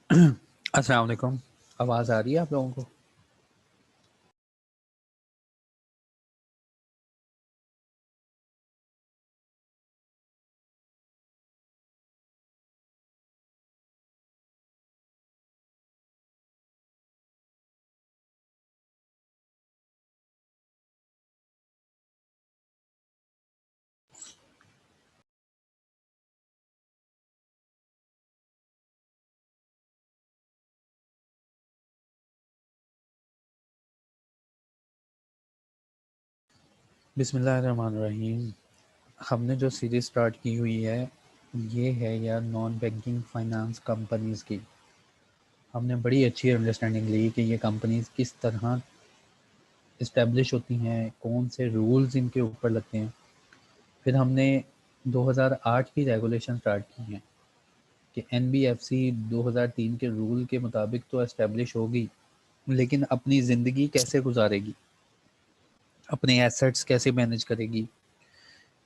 अस्सलाम वालेकुम। आवाज़ आ रही है आप लोगों को? बिस्मिल्लाहिर्रहमानिर्रहीम। हमने जो सीरीज़ स्टार्ट की हुई है, ये है यार नॉन बैंकिंग फाइनेंस कंपनीज़ की। हमने बड़ी अच्छी अंडरस्टैंडिंग ली कि ये कंपनीज़ किस तरह इस्टेब्लिश होती हैं, कौन से रूल्स इनके ऊपर लगते हैं। फिर हमने 2008 की रेगुलेशन स्टार्ट की हैं कि एनबीएफसी 2003 के रूल के मुताबिक तो इस्टेब्लिश होगी, लेकिन अपनी ज़िंदगी कैसे गुजारेगी, अपने एसेट्स कैसे मैनेज करेगी,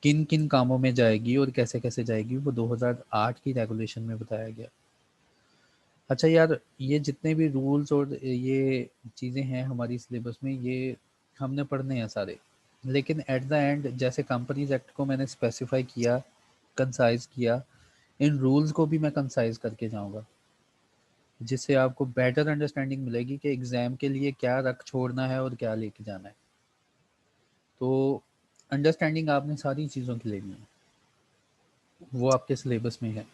किन किन कामों में जाएगी और कैसे कैसे जाएगी, वो 2008 की रेगुलेशन में बताया गया। अच्छा यार, ये जितने भी रूल्स और ये चीज़ें हैं हमारी सिलेबस में, ये हमने पढ़ने हैं सारे, लेकिन एट द एंड जैसे कंपनीज एक्ट को मैंने स्पेसिफाई किया, कंसाइज किया, इन रूल्स को भी मैं कंसाइज करके जाऊंगा, जिससे आपको बेटर अंडरस्टैंडिंग मिलेगी कि एग्ज़ाम के लिए क्या रख छोड़ना है और क्या लेके जाना है। तो अंडरस्टैंडिंग आपने सारी चीज़ों की लेनी है, वो आपके सिलेबस में है,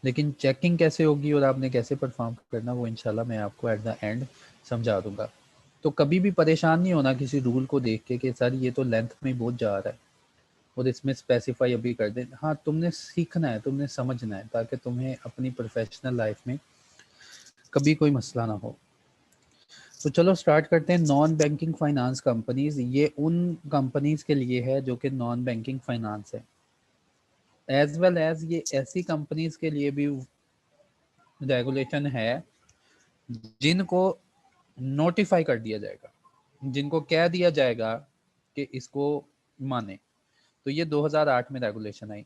लेकिन चेकिंग कैसे होगी और आपने कैसे परफॉर्म करना, वो इंशाल्लाह मैं आपको एट द एंड समझा दूंगा। तो कभी भी परेशान नहीं होना किसी रूल को देख के कि सर ये तो लेंथ में बहुत जा रहा है और इसमें स्पेसिफाई अभी कर दें। हाँ, तुमने सीखना है, तुमने समझना है, ताकि तुम्हें अपनी प्रोफेशनल लाइफ में कभी कोई मसला ना हो। तो चलो स्टार्ट करते हैं। नॉन बैंकिंग फाइनेंस कंपनीज, ये उन कंपनीज के लिए है जो कि नॉन बैंकिंग फाइनेंस है, एज वेल एज ये ऐसी कंपनीज के लिए भी रेगुलेशन है जिनको नोटिफाई कर दिया जाएगा, जिनको कह दिया जाएगा कि इसको माने। तो ये 2008 में रेगुलेशन आई।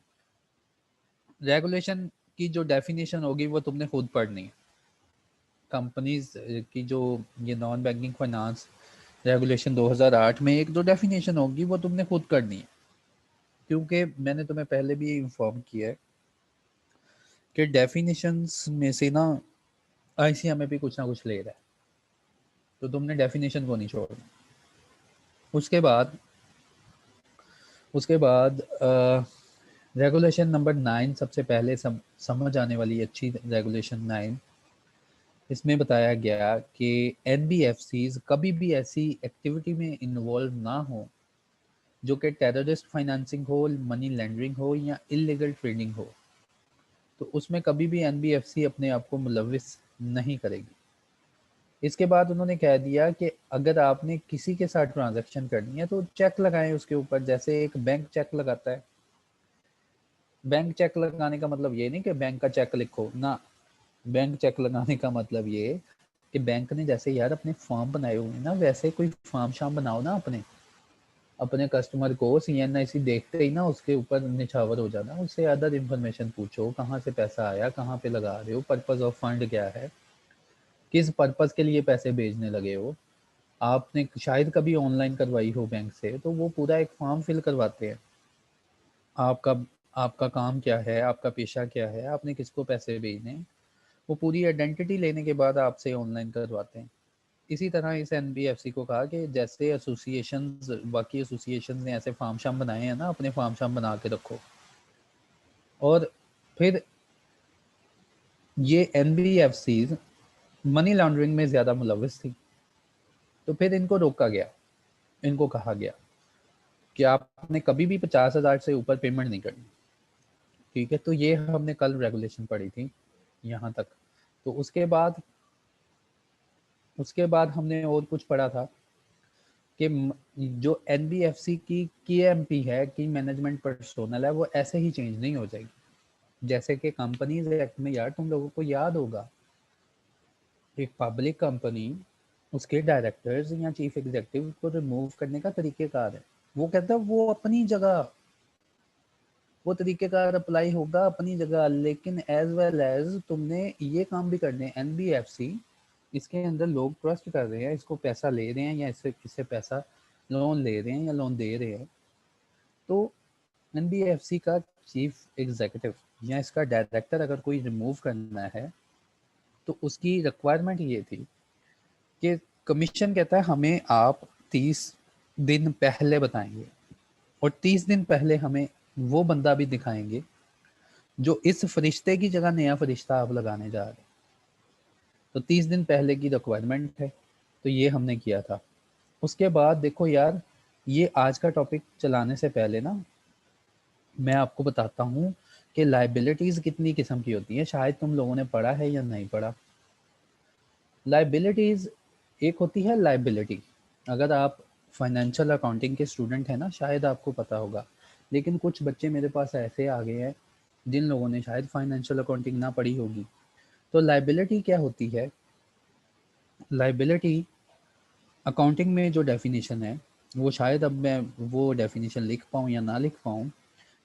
रेगुलेशन की जो डेफिनेशन होगी वो तुमने खुद पढ़नी है। कंपनीज की जो ये नॉन बैंकिंग फाइनेंस रेगुलेशन 2008 में एक दो डेफिनेशन होगी वो तुमने खुद करनी है, क्योंकि मैंने तुम्हें पहले भी इन्फॉर्म किया है कि डेफिनेशंस में से ना आईसीएमए भी कुछ ना कुछ ले रहा है, तो तुमने डेफिनेशन को नहीं छोड़ना। उसके बाद उसके बाद रेगुलेशन नंबर 9 सबसे पहले समझ आने वाली अच्छी रेगुलेशन 9। इसमें बताया गया कि एनबीएफसीज कभी भी ऐसी एक्टिविटी में इन्वॉल्व ना हो जो कि टेररिस्ट फाइनेंसिंग हो, मनी लैंडरिंग हो या इलीगल ट्रेडिंग हो, तो उसमें कभी भी एनबीएफसी अपने आप को मुलविस नहीं करेगी। इसके बाद उन्होंने कह दिया कि अगर आपने किसी के साथ ट्रांजैक्शन करनी है तो चेक लगाएं उसके ऊपर, जैसे एक बैंक चेक लगाता है। बैंक चेक लगाने का मतलब ये नहीं कि बैंक का चेक लिखो ना, बैंक चेक लगाने का मतलब ये कि बैंक ने जैसे यार अपने फॉर्म बनाए हुए हैं ना, वैसे कोई फॉर्म शाम बनाओ ना, अपने अपने कस्टमर को सीएनआईसी देखते ही ना उसके ऊपर निछावर हो जाना, उससे अदर इन्फॉर्मेशन पूछो, कहाँ से पैसा आया, कहाँ पे लगा रहे हो, पर्पज ऑफ फंड क्या है, किस पर्पज के लिए पैसे भेजने लगे हो। आपने शायद कभी ऑनलाइन करवाई हो बैंक से, तो वो पूरा एक फॉर्म फिल करवाते हैं। आपका आपका काम क्या है, आपका पेशा क्या है, आपने किसको पैसे भेजने हैं, वो पूरी आइडेंटिटी लेने के बाद आपसे ऑनलाइन करवाते हैं। इसी तरह इस एनबीएफसी को कहा कि जैसे एसोसिएशंस, बाकी एसोसिएशंस ने ऐसे फार्म शाम बनाए हैं ना, अपने फार्म शाम बना के रखो। और फिर ये एनबीएफसी मनी लॉन्ड्रिंग में ज़्यादा मुलविस थी, तो फिर इनको रोका गया। इनको कहा गया कि आपने कभी भी 50,000 से ऊपर पेमेंट नहीं करनी। ठीक है, तो ये हमने कल रेगुलेशन पढ़ी थी यहाँ तक। तो उसके बाद हमने और कुछ पढ़ा था कि जो एनबीएफसी की एमपी है, की मैनेजमेंट पर्सोनल है, वो ऐसे ही चेंज नहीं हो जाएगी। जैसे कि कंपनीज एक्ट में यार तुम लोगों को याद होगा, एक पब्लिक कंपनी, उसके डायरेक्टर्स या चीफ एग्जीक्यूटिव को रिमूव करने का तरीकेकार है। वो कहता है वो तरीक़ेकार अप्लाई होगा अपनी जगह, लेकिन एज़ वेल एज़ तुमने ये काम भी करने हैं। एनबीएफसी इसके अंदर लोग ट्रस्ट कर रहे हैं, इसको पैसा ले रहे हैं या इससे पैसा लोन ले रहे हैं या लोन दे रहे हैं। तो एनबीएफसी का चीफ एग्जीक्यूटिव या इसका डायरेक्टर अगर कोई रिमूव करना है तो उसकी रिक्वायरमेंट ये थी कि कमीशन कहता है हमें आप 30 दिन पहले बताएंगे और 30 दिन पहले हमें वो बंदा भी दिखाएंगे जो इस फरिश्ते की जगह नया फरिश्ता आप लगाने जा रहे हैं। तो 30 दिन पहले की रिक्वायरमेंट है, तो ये हमने किया था। उसके बाद देखो यार, ये आज का टॉपिक चलाने से पहले ना मैं आपको बताता हूँ कि लाइबिलिटीज़ कितनी किस्म की होती हैं। शायद तुम लोगों ने पढ़ा है या नहीं पढ़ा। लाइबिलिटीज़ एक होती है लाइबिलिटी। अगर आप फाइनेंशियल अकाउंटिंग के स्टूडेंट हैं ना, शायद आपको पता होगा, लेकिन कुछ बच्चे मेरे पास ऐसे आ गए हैं जिन लोगों ने शायद फाइनेंशियल अकाउंटिंग ना पढ़ी होगी। तो लाइबिलिटी क्या होती है? लाइबिलिटी अकाउंटिंग में जो डेफिनेशन है वो शायद अब मैं वो डेफिनेशन लिख पाऊँ या ना लिख पाऊँ,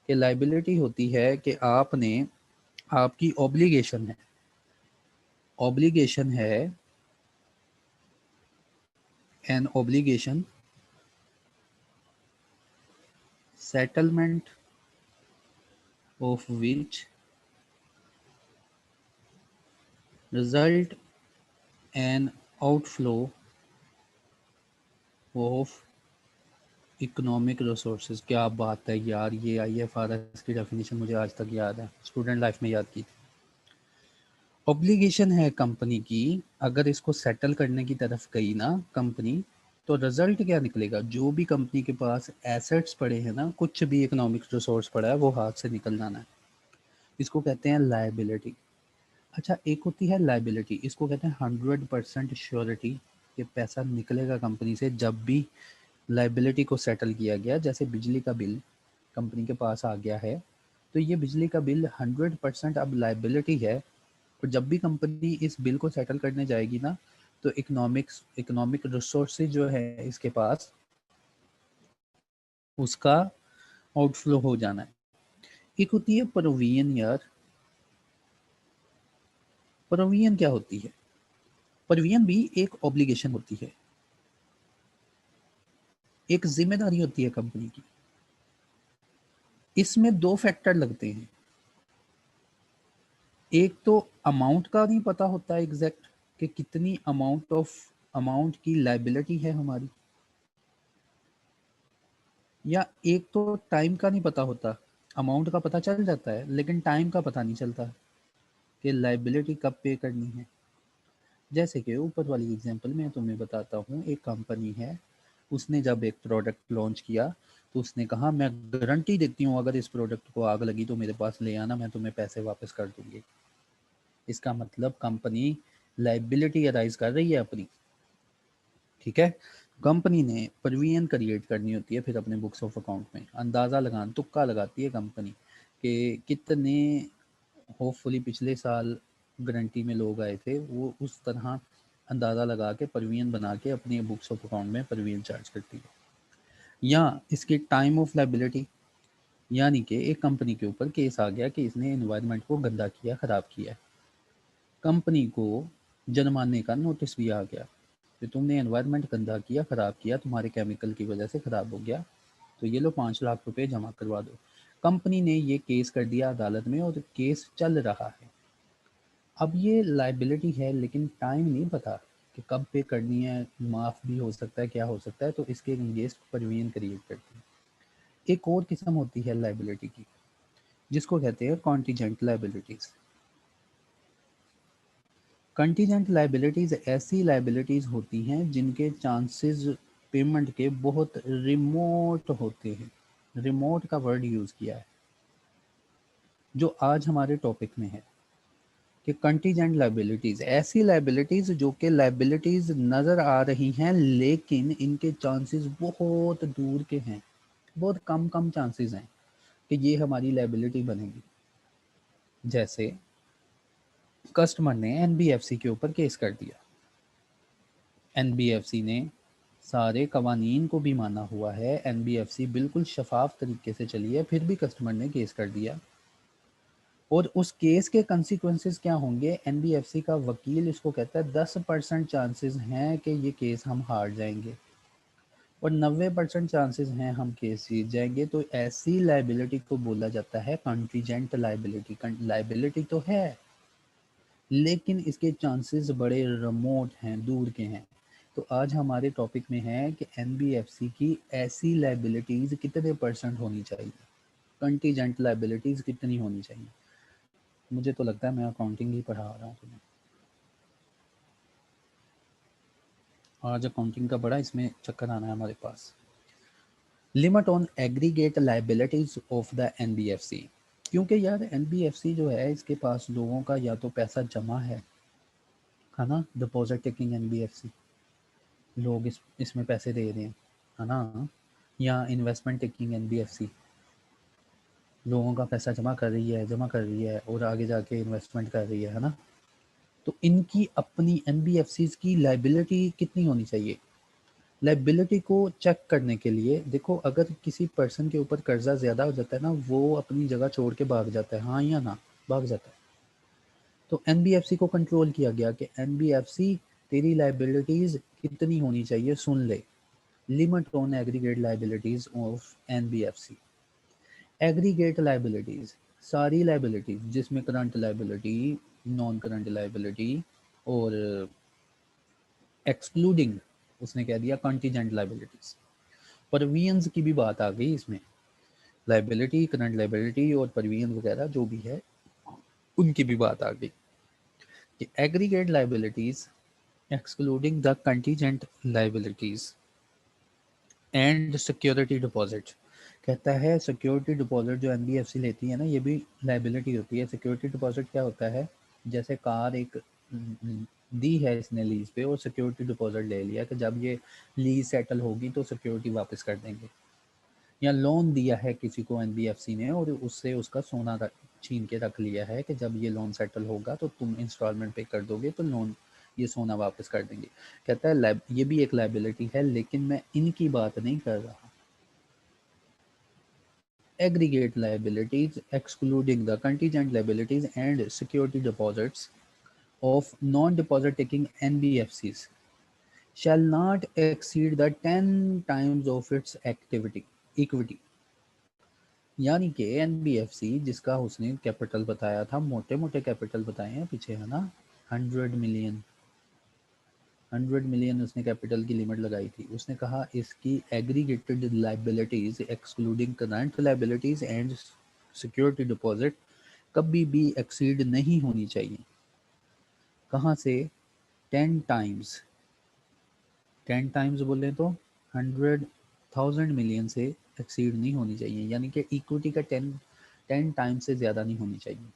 कि लाइबिलिटी होती है कि आपने आपकी ऑब्लिगेशन है an obligation settlement of which result an outflow of economic resources. क्या बात है यार, ये IFRS की डेफिनेशन मुझे आज तक याद है, स्टूडेंट लाइफ में याद की थी। ऑब्लिगेशन है कंपनी की, अगर इसको सेटल करने की तरफ गई ना कंपनी, तो रिजल्ट क्या निकलेगा? जो भी कंपनी के पास एसेट्स पड़े हैं ना, कुछ भी इकोनॉमिक रिसोर्स पड़ा है, वो हाथ से निकल जाना है। इसको कहते हैं लायबिलिटी। अच्छा, एक होती है लायबिलिटी, इसको कहते हैं 100% श्योरिटी कि पैसा निकलेगा कंपनी से जब भी लायबिलिटी को सेटल किया गया। जैसे बिजली का बिल कंपनी के पास आ गया है, तो ये बिजली का बिल 100% अब लायबिलिटी है, और जब भी कंपनी इस बिल को सेटल करने जाएगी ना, तो इकोनॉमिक रिसोर्सेज जो है इसके पास, उसका आउटफ्लो हो जाना है। एक होती है प्रोविजन यार। प्रोविजन क्या होती है? प्रोविजन भी एक ऑब्लिगेशन होती है, एक जिम्मेदारी होती है कंपनी की। इसमें दो फैक्टर लगते हैं। एक तो अमाउंट का नहीं पता होता एग्जैक्ट कि कितनी अमाउंट की लायबिलिटी है हमारी, या एक तो टाइम का नहीं पता होता। अमाउंट का पता चल जाता है लेकिन टाइम का पता नहीं चलता कि लायबिलिटी कब पे करनी है। जैसे कि ऊपर वाली एग्जांपल में तुम्हें बताता हूँ, एक कंपनी है, उसने जब एक प्रोडक्ट लॉन्च किया तो उसने कहा मैं गारंटी देती हूँ अगर इस प्रोडक्ट को आग लगी तो मेरे पास ले आना, मैं तुम्हें पैसे वापस कर दूंगी। इसका मतलब कंपनी लायबिलिटी अराइज कर रही है अपनी। ठीक है, कंपनी ने प्रोविजन क्रिएट करनी होती है फिर अपने बुक्स ऑफ अकाउंट में। अंदाज़ा लगान तुक्का लगाती है कंपनी कि कितने होपफुली पिछले साल गारंटी में लोग आए थे, वो उस तरह अंदाज़ा लगा के प्रोविजन बना के अपनी बुक्स ऑफ अकाउंट में प्रोविजन चार्ज करती है। या इसकी टाइम ऑफ लायबिलिटी, यानी कि एक कंपनी के ऊपर केस आ गया कि इसने एनवायरनमेंट को गंदा किया, ख़राब किया। कंपनी को जुर्माने का नोटिस भी आ गया कि तुमने एनवायरनमेंट गंदा किया, ख़राब किया, तुम्हारे केमिकल की वजह से ख़राब हो गया, तो ये लो 5 लाख रुपए जमा करवा दो। कंपनी ने ये केस कर दिया अदालत में और केस चल रहा है। अब ये लायबिलिटी है लेकिन टाइम नहीं पता कि कब पे करनी है, माफ़ भी हो सकता है, क्या हो सकता है, तो इसके अगेंस्ट प्रोविजन क्रिएट करती है। एक और किस्म होती है लायबिलिटी की, जिसको कहते हैं कॉन्टीजेंट लायबिलिटीज़। कंटीजेंट लायबिलिटीज़ ऐसी लायबिलिटीज़ होती हैं जिनके चांसेस पेमेंट के बहुत रिमोट होते हैं। रिमोट का वर्ड यूज़ किया है, जो आज हमारे टॉपिक में है कि कंटीजेंट लायबिलिटीज़ ऐसी लायबिलिटीज़ जो कि लायबिलिटीज़ नज़र आ रही हैं लेकिन इनके चांसेस बहुत दूर के हैं, बहुत कम कम चांसेस हैं कि ये हमारी लायबिलिटी बनेगी। जैसे कस्टमर ने एनबीएफसी के ऊपर केस कर दिया, एनबीएफसी ने सारे कवानीन को भी माना हुआ है, एनबीएफसी बिल्कुल शफाफ तरीके से चली है, फिर भी कस्टमर ने केस कर दिया। और उस केस के कंसिक्वेंसेस क्या होंगे, एनबीएफसी का वकील इसको कहता है 10% चांसेस हैं कि ये केस हम हार जाएंगे और 90% चांसेस हैं हम केस जीत जाएंगे। तो ऐसी लाइबिलिटी को बोला जाता है कंटीजेंट लाइबिलिटी। लाइबिलिटी तो है लेकिन इसके चांसेस बड़े रिमोट हैं, दूर के हैं। तो आज हमारे टॉपिक में है कि एनबीएफसी की ऐसी लाइबिलिटीज़ कितने परसेंट होनी चाहिए, कंटीजेंट लाइबिलिटीज़ कितनी होनी चाहिए। मुझे तो लगता है मैं अकाउंटिंग ही पढ़ा रहा हूँ तुम्हें। आज अकाउंटिंग का बड़ा इसमें चक्कर आना है हमारे पास। Limit on aggregate liabilities of the NBFC. क्योंकि यार एनबीएफसी जो है इसके पास लोगों का या तो पैसा जमा है ना, डिपॉजिट टेकिंग एनबीएफसी, लोग इसमें पैसे दे रहे हैं, है ना, या इन्वेस्टमेंट टेकिंग एनबीएफसी, लोगों का पैसा जमा कर रही है और आगे जाके इन्वेस्टमेंट कर रही है ना। तो इनकी अपनी एनबीएफसीज की लाइबिलिटी कितनी होनी चाहिए। लाइबिलिटी को चेक करने के लिए देखो, अगर किसी पर्सन के ऊपर कर्जा ज़्यादा हो जाता है ना, वो अपनी जगह छोड़ के भाग जाता है, हाँ या ना, भाग जाता है। तो एनबीएफसी को कंट्रोल किया गया कि एनबीएफसी तेरी लाइबिलिटीज़ कितनी होनी चाहिए, सुन ले। Limit on aggregate liabilities of NBFC. Aggregate liabilities, सारी लाइबिलिटीज़ जिसमें current liability, non current liability और एक्सक्लूडिंग, उसने कह दिया कंटीजेंट लाइबिलिटीज़। परवीएंस की भी बात आ गई इसमें, लाइबिलिटी, करंट लाइबिलिटी और परवीएंस वगैरह जो भी है उनकी भी बात आ गई कि aggregate liabilities excluding the contingent liabilities and security deposit. कहता है सिक्योरिटी डिपॉजिट जो एनबीएफसी लेती है ना, ये भी लाइबिलिटी होती है। सिक्योरिटी डिपॉजिट क्या होता है, जैसे कार एक दी है इसने लीज पे और सिक्योरिटी डिपॉजिट ले लिया कि जब ये लीज सेटल होगी तो सिक्योरिटी वापस कर देंगे, या लोन दिया है किसी को एनबीएफसी ने और उससे उसका सोना छीन के रख लिया है कि जब ये लोन सेटल होगा तो तुम इंस्टॉलमेंट पे कर दोगे तो लोन, ये सोना वापस कर देंगे। कहता है ये भी एक लाइबिलिटी है, लेकिन मैं इनकी बात नहीं कर रहा। Aggregate liabilities excluding the contingent liabilities and security deposits of non-deposit taking NBFCs shall not exceed the 10 times of its equity। यानी कि एनबीएफसी जिसका उसने कैपिटल बताया था, मोटे मोटे कैपिटल बताए हैं पीछे, है ना, 100 मिलियन, 100 मिलियन उसने कैपिटल की लिमिट लगाई थी। उसने कहा इसकी aggregated liabilities excluding current liabilities and security deposit कभी भी एक्सीड नहीं होनी चाहिए। कहाँ से, 10 टाइम्स, 10 टाइम्स बोले तो 100,000 मिलियन से एक्सीड नहीं होनी चाहिए, यानी कि इक्विटी का 10 टाइम्स से ज़्यादा नहीं होनी चाहिए।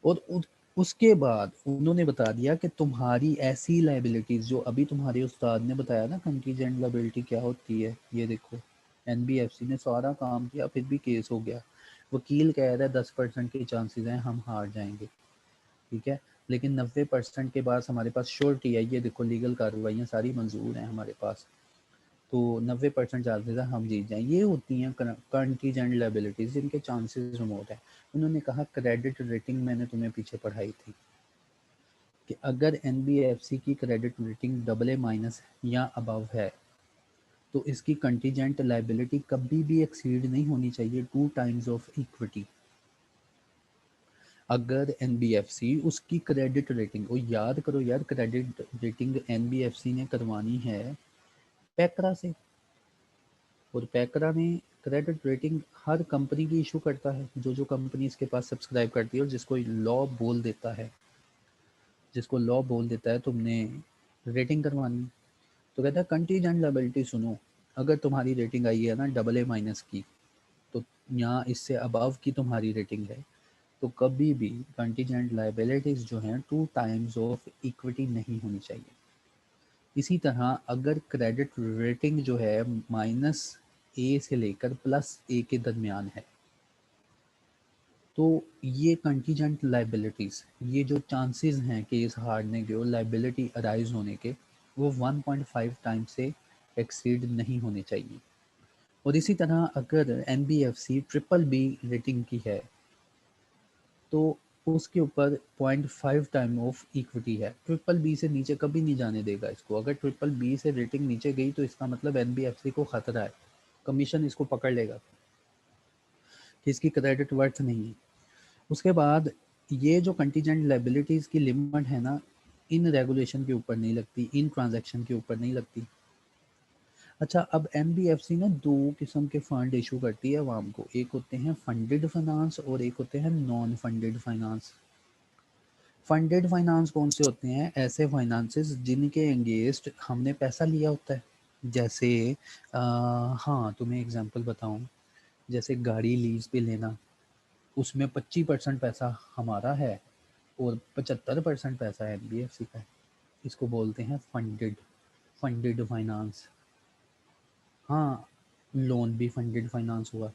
और उसके बाद उन्होंने बता दिया कि तुम्हारी ऐसी लाइबिलिटीज़ जो अभी तुम्हारे उस्ताद ने बताया ना, कंटीजेंट लाइबिलिटी क्या होती है, ये देखो एनबीएफसी ने सारा काम किया फिर भी केस हो गया। वकील कह रहा है 10% के चांसेस हैं हम हार जाएंगे, ठीक है, लेकिन 90% के बाद हमारे पास श्योरिटी है, ये देखो लीगल कार्रवाइयाँ सारी मंजूर हैं हमारे पास, तो 90% चांसेस है हम जीत जाएं। ये होती हैं कंटीजेंट लाइबिलिटीज़ जिनके चांसेस रिमोट हैं। उन्होंने कहा क्रेडिट रेटिंग मैंने तुम्हें पीछे पढ़ाई थी कि अगर एनबीएफसी की क्रेडिट रेटिंग AA- या अबव है तो इसकी कंटीजेंट लाइबिलिटी कभी भी एक्सीड नहीं होनी चाहिए 2 टाइम्स ऑफ इक्विटी। अगर एनबीएफसी उसकी क्रेडिट रेटिंग, और याद करो यार, क्रेडिट रेटिंग एनबीएफसी ने करवानी है पैकरा से, और पैकरा ने क्रेडिट रेटिंग हर कंपनी की इशू करता है, जो कंपनी इसके पास सब्सक्राइब करती है और जिसको लॉ बोल देता है, जिसको लॉ बोल देता है तुमने रेटिंग करवानी। तो कहता है कंटीजेंट लायबिलिटी सुनो, अगर तुम्हारी रेटिंग आई है ना AA- की, तो यहाँ इससे अबव की तुम्हारी रेटिंग है, तो कभी भी कंटीजेंट लायबिलिटीज जो हैं 2 टाइम्स ऑफ इक्विटी नहीं होनी चाहिए। इसी तरह अगर क्रेडिट रेटिंग जो है -A से लेकर +A के दरमियान है, तो ये कंटीजेंट लाइबिलिटीज़, ये जो चांसेस हैं केस हारने के और लाइबिलिटी अराइज होने के, वो 1.5 टाइम से एक्सीड नहीं होने चाहिए। और इसी तरह अगर एनबीएफसी ट्रिपल बी रेटिंग की है तो उसके ऊपर 0.5 टाइम ऑफ इक्विटी है। ट्रिपल बी से नीचे कभी नहीं जाने देगा इसको। अगर ट्रिपल बी से रेटिंग नीचे गई तो इसका मतलब एनबीएफसी को खतरा है, कमीशन इसको पकड़ लेगा कि इसकी क्रेडिट वर्थ नहीं है। उसके बाद ये जो कंटीजेंट लाइबिलिटीज़ की लिमिट है ना, इन रेगुलेशन के ऊपर नहीं लगती, इन ट्रांजैक्शन के ऊपर नहीं लगती। अच्छा, अब एनबीएफसी ना दो किस्म के फंड इशू करती है अवाम को, एक होते हैं फंडेड फाइनेंस और एक होते हैं non funded finance. Funded finance कौन से होते हैं? ऐसे फाइनेंसेस जिनके अगेंस्ट हमने पैसा लिया होता है। जैसे हाँ, तुम्हें एग्जांपल बताऊं, जैसे गाड़ी लीज पे लेना, उसमें 25% पैसा हमारा है और 75% पैसा एनबीएफसी का है। इसको बोलते हैं फंडेड फंडेड फाइनेंस। हाँ, लोन भी फंडेड फाइनेंस हुआ,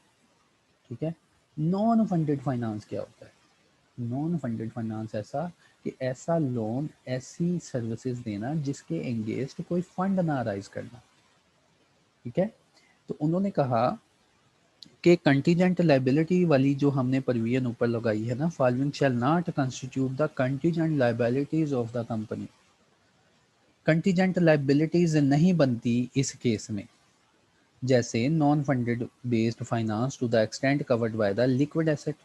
ठीक है। नॉन फंडेड फाइनेंस क्या होता है? नॉन फंडेड फाइनेंस ऐसा कि ऐसा लोन, ऐसी सर्विसेज देना जिसके एंगेस्ट कोई फंड ना राइज करना, ठीक है। तो उन्होंने कहा कि कंटीजेंट लाइबिलिटी वाली जो हमने प्रोविजन ऊपर लगाई है ना, following shall not constitute the contingent liabilities of the company. Contingent liabilities नहीं बनती इस केस में, जैसे non funded based finance to the extent covered by the liquid asset.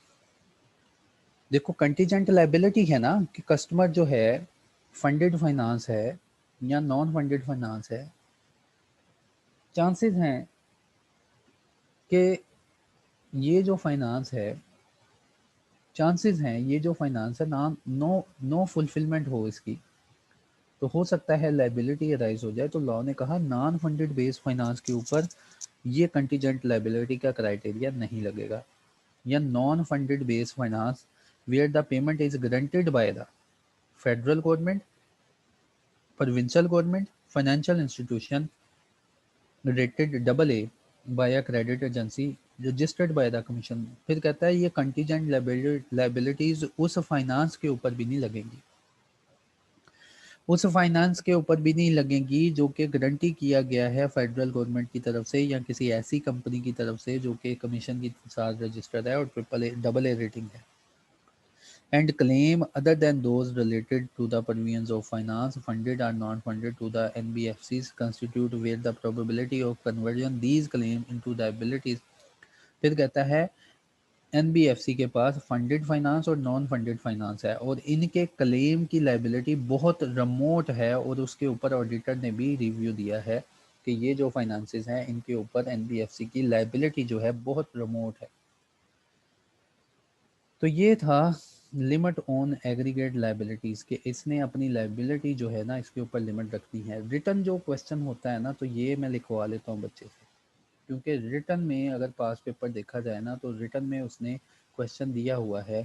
देखो, कंटीजेंट लाइबिलिटी है ना कि कस्टमर जो है फंडेड फाइनेंस है या नॉन फंडेड फाइनेंस है, चांसेस हैं कि ये जो फाइनेंस है, चांसेस हैं ये जो फाइनेंस है ना, नो फुलफिलमेंट हो इसकी, तो हो सकता है लाइबिलिटी राइज हो जाए। तो लॉ ने कहा नॉन फंडेड बेस्ड फाइनेंस के ऊपर ये कंटीजेंट लाइबिलिटी का क्राइटेरिया नहीं लगेगा। या non funded based finance where the payment is guaranteed by the federal government, provincial government, financial institution rated double A by a credit agency registered by the commission. फिर कहता है ये contingent liabilities उस finance के ऊपर भी नहीं लगेंगी, उस फाइनेंस के ऊपर भी नहीं लगेंगी जो कि गारंटी किया गया है फेडरल गवर्नमेंट की तरफ से या किसी ऐसी कंपनी की तरफ से जो कि कमीशन के साथ रजिस्टर्ड है और triple A double A rating है। And claim other than those related to the provisions of finance, funded or non-funded to the NBFCs constitute where the probability of conversion these claim into liabilities। फिर कहता है NBFC के पास funded finance और non funded finance है और इनके claim की liability बहुत रिमोट है, और उसके ऊपर ऑडिटर ने भी रिव्यू दिया है कि ये जो फाइनेंसेस हैं इनके ऊपर एनबीएफसी की लाइबिलिटी जो है बहुत रिमोट है। तो ये था लिमिट ऑन एग्रीगेट लाइबिलिटीज़ के, इसने अपनी लाइबिलिटी जो है ना इसके ऊपर लिमिट रखनी है। रिटर्न जो क्वेश्चन होता है ना, तो ये मैं लिखवा लेता हूँ बच्चे से, क्योंकि रिटर्न में अगर पास पेपर देखा जाए ना तो रिटर्न में उसने क्वेश्चन दिया हुआ है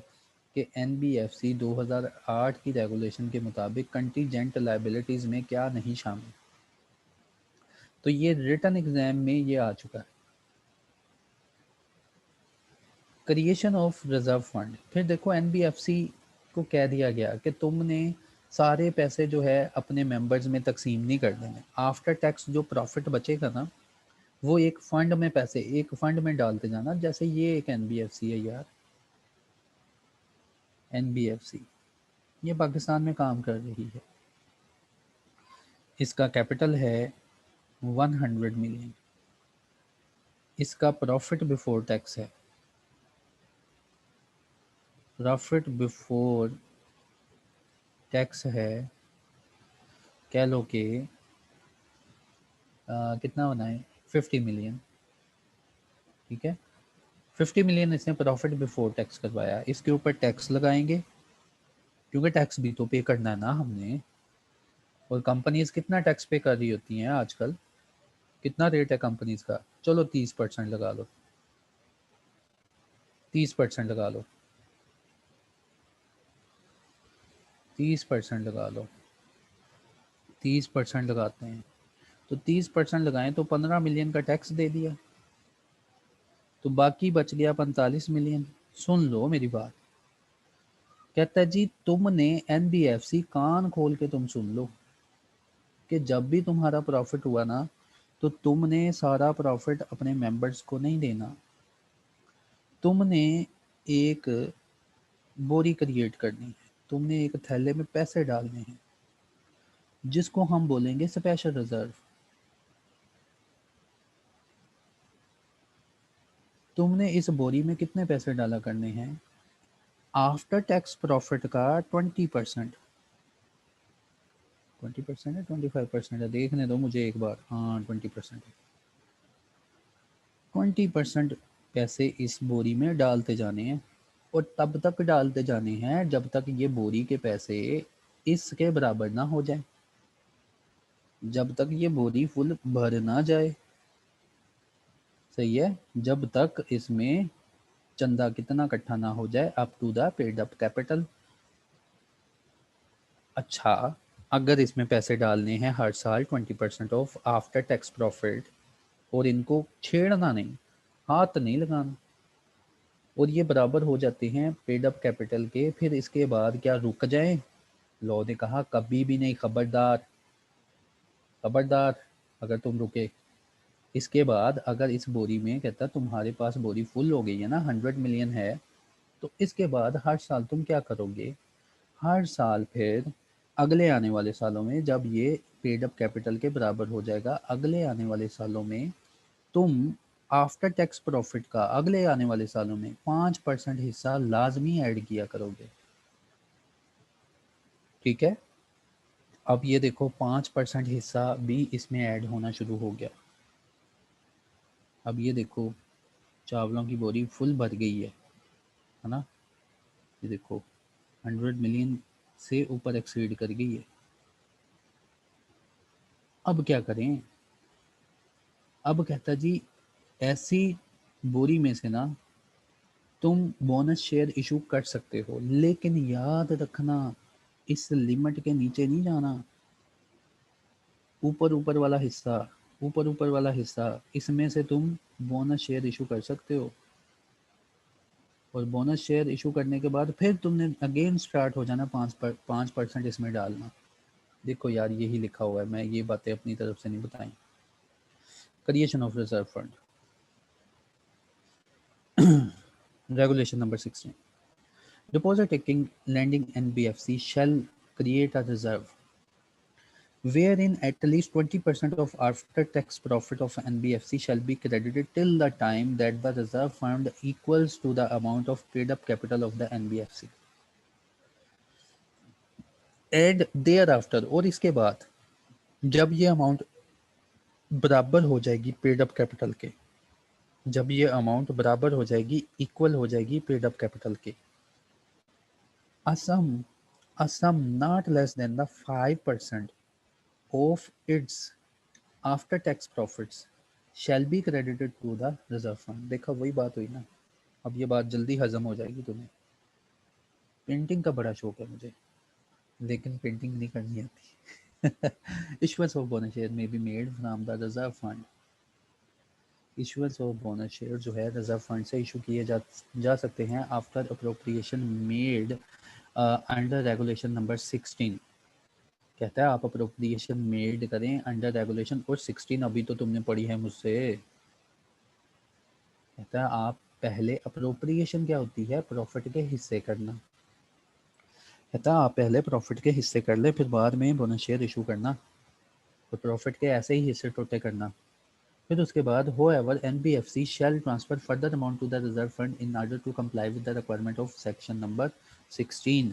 कि एनबीएफसी 2008 की रेगुलेशन के मुताबिक कंटीजेंट लाइबिलिटीज़ में क्या नहीं शामिल। तो ये रिटर्न एग्जाम में ये आ चुका है। क्रिएशन ऑफ रिजर्व फंड, फिर देखो एनबीएफसी को कह दिया गया कि तुमने सारे पैसे जो है अपने मेंबर्स में तकसीम नहीं कर देने, आफ्टर टैक्स जो प्रॉफिट बचेगा ना वो एक फंड में, पैसे एक फंड में डालते जाना। जैसे ये एक एनबीएफसी है यार, एनबीएफसी ये पाकिस्तान में काम कर रही है, इसका कैपिटल है 100 मिलियन, इसका प्रॉफिट बिफोर टैक्स है, प्रॉफिट बिफोर टैक्स है, कह लो कि कितना होना है 50 मिलियन, ठीक है। 50 मिलियन इसने प्रॉफिट बिफोर टैक्स करवाया। इसके ऊपर टैक्स लगाएंगे क्योंकि टैक्स भी तो पे करना है ना हमने, और कंपनीज कितना टैक्स पे कर रही होती हैं आजकल, कितना रेट है कंपनीज का? चलो 30% लगा लो, 30% लगा लो, 30% लगा लो, 30% लगाते हैं। तो 30% लगाएं तो 15 मिलियन का टैक्स दे दिया, तो बाकी बच गया 45 मिलियन। सुन लो मेरी बात, कहता है जी तुमने एनबीएफसी कान खोल के तुम सुन लो कि जब भी तुम्हारा प्रॉफिट हुआ ना तो तुमने सारा प्रॉफिट अपने मेंबर्स को नहीं देना, तुमने एक बोरी क्रिएट करनी है, तुमने एक थैले में पैसे डालने हैं जिसको हम बोलेंगे स्पेशल रिजर्व। तुमने इस बोरी में कितने पैसे डाला करने हैं? आफ्टर टैक्स प्रॉफिट का 20%। 20% है, 25% है, देखने दो मुझे एक बार। हाँ 20% है। 20% पैसे इस बोरी में डालते जाने हैं और तब तक डालते जाने हैं जब तक ये बोरी के पैसे इसके बराबर ना हो जाए, जब तक ये बोरी फुल भर ना जाए। सही है, जब तक इसमें चंदा कितना इकट्ठा ना हो जाए, up to the paid up capital. अच्छा, अगर इसमें पैसे डालने हैं हर साल 20% ऑफ आफ्टर टैक्स प्रॉफिट और इनको छेड़ना नहीं, हाथ नहीं लगाना, और ये बराबर हो जाते हैं पेड अप कैपिटल के, फिर इसके बाद क्या रुक जाएं? लॉ ने कहा कभी भी नहीं, खबरदार खबरदार अगर तुम रुके। इसके बाद अगर इस बोरी में कहता तुम्हारे पास बोरी फुल हो गई है ना, 100 मिलियन है, तो इसके बाद हर साल तुम क्या करोगे? हर साल फिर अगले आने वाले सालों में जब ये पेड अप कैपिटल के बराबर हो जाएगा, अगले आने वाले सालों में तुम आफ्टर टैक्स प्रॉफिट का अगले आने वाले सालों में 5% हिस्सा लाजमी ऐड किया करोगे। ठीक है, अब ये देखो 5% हिस्सा भी इसमें ऐड होना शुरू हो गया। अब ये देखो चावलों की बोरी फुल भर गई है ना, ये देखो 100 मिलियन से ऊपर एक्सीड कर गई है। अब क्या करें? अब कहता जी ऐसी बोरी में से ना तुम बोनस शेयर इशू कर सकते हो, लेकिन याद रखना इस लिमिट के नीचे नहीं जाना। ऊपर ऊपर वाला हिस्सा, ऊपर ऊपर वाला हिस्सा, इसमें से तुम बोनस शेयर इशू कर सकते हो, और बोनस शेयर इशू करने के बाद फिर तुमने अगेन स्टार्ट हो जाना 5% इसमें डालना। देखो यार यही लिखा हुआ है, मैं ये बातें अपनी तरफ से नहीं बताई। Creation of reserve fund, regulation number 16, deposit taking lending NBFC shall create a reserve wherein at least 20% of after-tax profit of NBFC shall be credited till the time that the reserve fund equals to the amount of paid-up capital of the NBFC. And thereafter, और इसके बाद जब ये amount बराबर हो जाएगी paid up capital के, जब ये अमाउंट बराबर हो जाएगी, इक्वल हो जाएगी पेड अप कैपिटल के, a sum not less than the 5% of its after tax profits shall be credited to the reserve fund. देखा वही बात हुई ना, अब ये बात जल्दी हजम हो जाएगी तुम्हें। पेंटिंग का बड़ा शौक है मुझे, लेकिन पेंटिंग नहीं करनी आती। इश्यूएंस ऑफ बोनस शेयर में be made from the reserve fund. Issuance of bonus share जो है रिजर्व फंड से इशू किए जा सकते हैं after appropriation made under regulation number 16। कहता है आप अप्रोप्रिएशन मेड करें अंडर रेगुलेशन, और 16 अभी तो तुमने पढ़ी है मुझसे। कहता है आप पहले, अप्रोप्रिएशन क्या होती है? प्रॉफिट के हिस्से करना। कहता है आप पहले प्रॉफिट के हिस्से कर ले, फिर बाद में बोनस शेयर इशू करना, तो प्रॉफिट के ऐसे ही हिस्से टोटे करना। फिर उसके बाद however NBFC shall transfer further amount to the reserve fund in order to comply with the requirement of section number 16।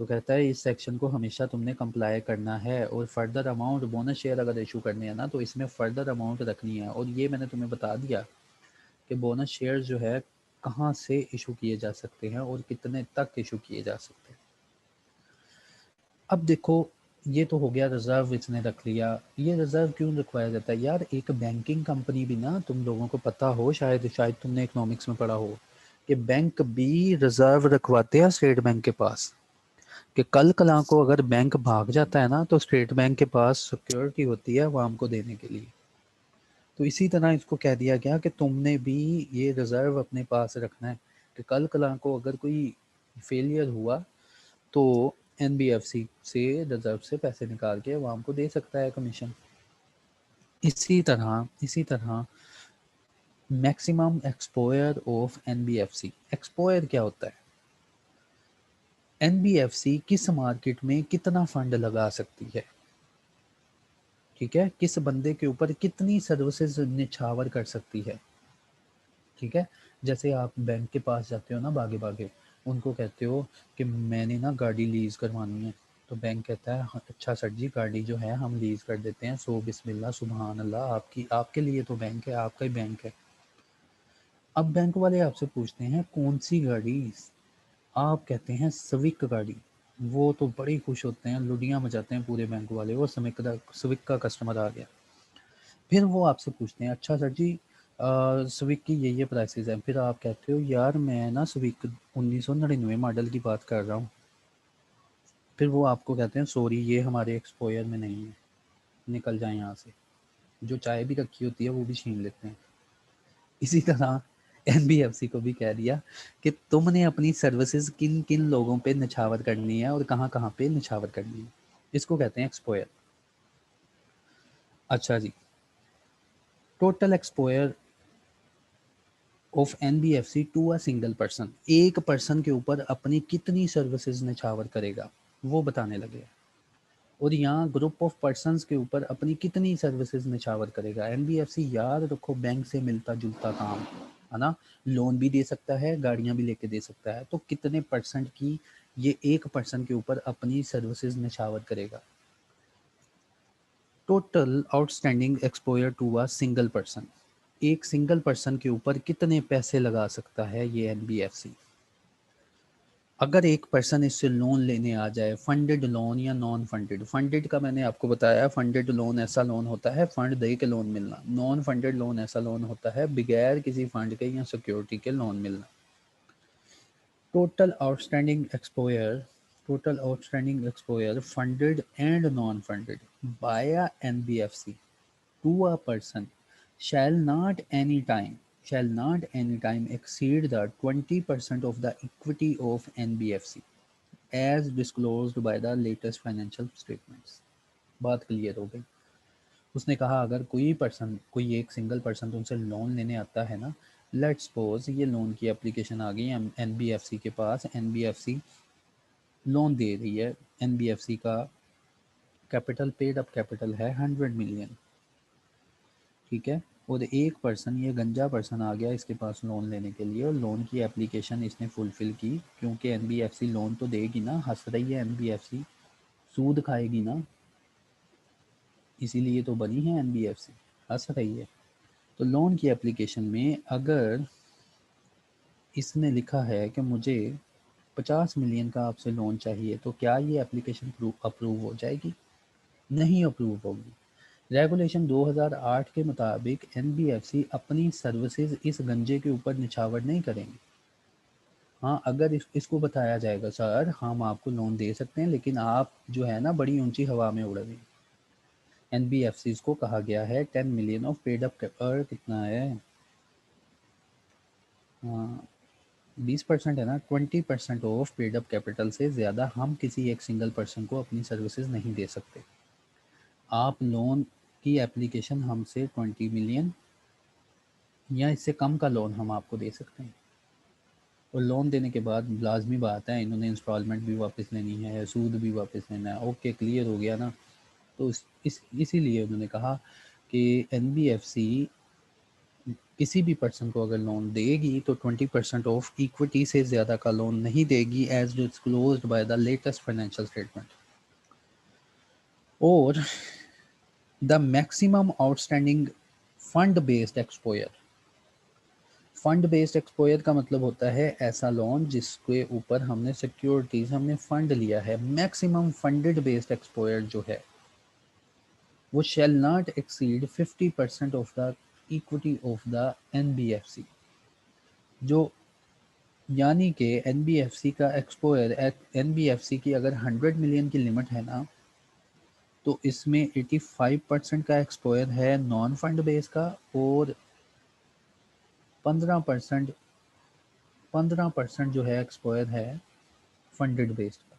तो कहता है इस सेक्शन को हमेशा तुमने कंप्लाई करना है, और फर्दर अमाउंट बोनस शेयर अगर इशू करने हैं ना तो इसमें फर्दर अमाउंट रखनी है। और ये मैंने तुम्हें बता दिया कि बोनस शेयर जो है कहाँ से इशू किए जा सकते हैं और कितने तक इशू किए जा सकते हैं। अब देखो ये तो हो गया रिजर्व इसने रख लिया। ये रिजर्व क्यों रखवाया जाता है यार? एक बैंकिंग कंपनी भी ना, तुम लोगों को पता हो, शायद शायद तुमने इकोनॉमिक्स में पढ़ा हो कि बैंक भी रिजर्व रखवाते हैं स्टेट बैंक के पास, कि कल कला को अगर बैंक भाग जाता है ना तो स्टेट बैंक के पास सिक्योरिटी होती है आवाम को देने के लिए। तो इसी तरह इसको कह दिया गया कि तुमने भी ये रिजर्व अपने पास रखना है, कि कल कला को अगर कोई फेलियर हुआ तो NBFC से रिजर्व से पैसे निकाल के आवाम को दे सकता है कमीशन। इसी तरह maximum exposure of NBFC. Exposure क्या होता है? एनबीएफसी किस मार्केट में कितना फंड लगा सकती है, ठीक है, किस बंदे के ऊपर कितनी सर्विसेज निछावर कर सकती है, ठीक है। जैसे आप बैंक के पास जाते हो ना, भागे भागे उनको कहते हो कि मैंने ना गाड़ी लीज करवानी है, तो बैंक कहता है "हाँ, अच्छा सर जी, गाड़ी जो है हम लीज कर देते हैं, सो बिस्मिल्लाह सुबहान अल्लाह, आपकी आपके लिए तो बैंक है, आपका ही बैंक है। अब बैंक वाले आपसे पूछते हैं कौन सी गाड़ी, आप कहते हैं स्विक गाड़ी, वो तो बड़े ही खुश होते हैं, लुडियाँ मचाते हैं पूरे बैंक वाले, वो स्विक का कस्टमर आ गया। फिर वो आपसे पूछते हैं अच्छा सर जी, स्विक की ये प्राइसेस हैं, फिर आप कहते हो यार मैं ना स्विक 1999 मॉडल की बात कर रहा हूँ। फिर वो आपको कहते हैं सॉरी ये हमारे एक्सपोयर में नहीं है, निकल जाए यहाँ से, जो चाय भी रखी होती है वो भी छीन लेते हैं। इसी तरह एनबीएफसी को भी कह दिया कि तुमने अपनी सर्विसेज किन किन लोगों पे निछावर करनी है और कहाँ कहाँ पे निछावर करनी है, इसको कहते हैं एक्सपोयर। अच्छा जी, total exposure of NBFC to a single person, एक पर्सन के ऊपर अपनी कितनी सर्विसेज निछावर करेगा वो बताने लगे। और यहाँ ग्रुप ऑफ पर्सन्स के ऊपर अपनी कितनी सर्विसेज निछावर करेगा। एनबीएफसी याद रखो बैंक से मिलता जुलता काम है ना, लोन भी दे सकता है, गाड़ियां भी लेके दे सकता है, तो कितने परसेंट की ये एक पर्सन के ऊपर अपनी सर्विसेज निछावर करेगा। Total outstanding exposure to a single person, एक सिंगल पर्सन के ऊपर कितने पैसे लगा सकता है ये एनबीएफसी। अगर एक पर्सन इससे लोन लेने आ जाए, फंडेड लोन या नॉन फंडेड, फंडेड का मैंने आपको बताया, फंडेड लोन ऐसा लोन होता है फंड दे के लोन मिलना, नॉन फंडेड लोन ऐसा लोन होता है बगैर किसी फंड के या सिक्योरिटी के लोन मिलना। Total outstanding exposure, total outstanding exposure funded and non funded by NBFC to a person shall not any time exceed the 20% of the equity of NBFC as disclosed by the latest financial statements। बात clear हो गई। उसने कहा अगर कोई person, कोई एक single person तुमसे लोन लेने आता है ना, लेट्स सपोज ये लोन की एप्लीकेशन आ गई एनबीएफसी के पास, एनबीएफसी लोन दे रही है, एनबीएफसी का कैपिटल, पेड अप कैपिटल है 100 मिलियन, ठीक है। और एक पर्सन, ये गंजा पर्सन आ गया इसके पास लोन लेने के लिए, और लोन की एप्लीकेशन इसने फुलफ़िल की, क्योंकि एनबीएफसी लोन तो देगी ना, हंस रही है एनबीएफसी, सूद खाएगी ना, इसीलिए तो बनी है एनबीएफसी, हंस रही है। तो लोन की एप्लीकेशन में अगर इसने लिखा है कि मुझे 50 मिलियन का आपसे लोन चाहिए, तो क्या ये एप्लीकेशन अप्रूव हो जाएगी? नहीं अप्रूव होगी। रेगुलेशन 2008 के मुताबिक एनबीएफसी अपनी सर्विसेज इस गंजे के ऊपर निछावर नहीं करेंगे। हाँ, अगर इसको बताया जाएगा सर हम आपको लोन दे सकते हैं लेकिन आप जो है ना बड़ी ऊंची हवा में उड़ रही, एनबीएफसी को कहा गया है 10 मिलियन ऑफ पेड अप और कितना है, हाँ 20% है ना, 20% ऑफ पेड अप कैपिटल से ज़्यादा हम किसी एक सिंगल पर्सन को अपनी सर्विसेज नहीं दे सकते। आप लोन की एप्लीकेशन हमसे 20 मिलियन या इससे कम का लोन हम आपको दे सकते हैं, और लोन देने के बाद लाजमी बात है इन्होंने इंस्टॉलमेंट भी वापस लेनी है, सूद भी वापस लेना है। ओके क्लियर हो गया ना। तो इसीलिए उन्होंने कहा कि एनबीएफसी किसी भी पर्सन को अगर लोन देगी तो 20% ऑफ इक्विटी से ज़्यादा का लोन नहीं देगी as disclosed by the latest financial statement. और the maximum outstanding fund based exposure, fund based exposure का मतलब होता है ऐसा लोन जिसके ऊपर हमने सिक्योरिटीज, हमने फंड लिया है। मैक्सिमम फंडेड बेस्ड एक्सपोयर जो है वो शैल not exceed 50% of the equity of the NBFC, जो यानी कि एनबीएफसी का एक्सपोयर, एनबीएफसी की अगर 100 मिलियन की लिमिट है ना, तो इसमें 85% का एक्सपोयर है नॉन फंड बेस का, और 15% 15% जो है एक्सपोयर है फंडेड बेस्ड का।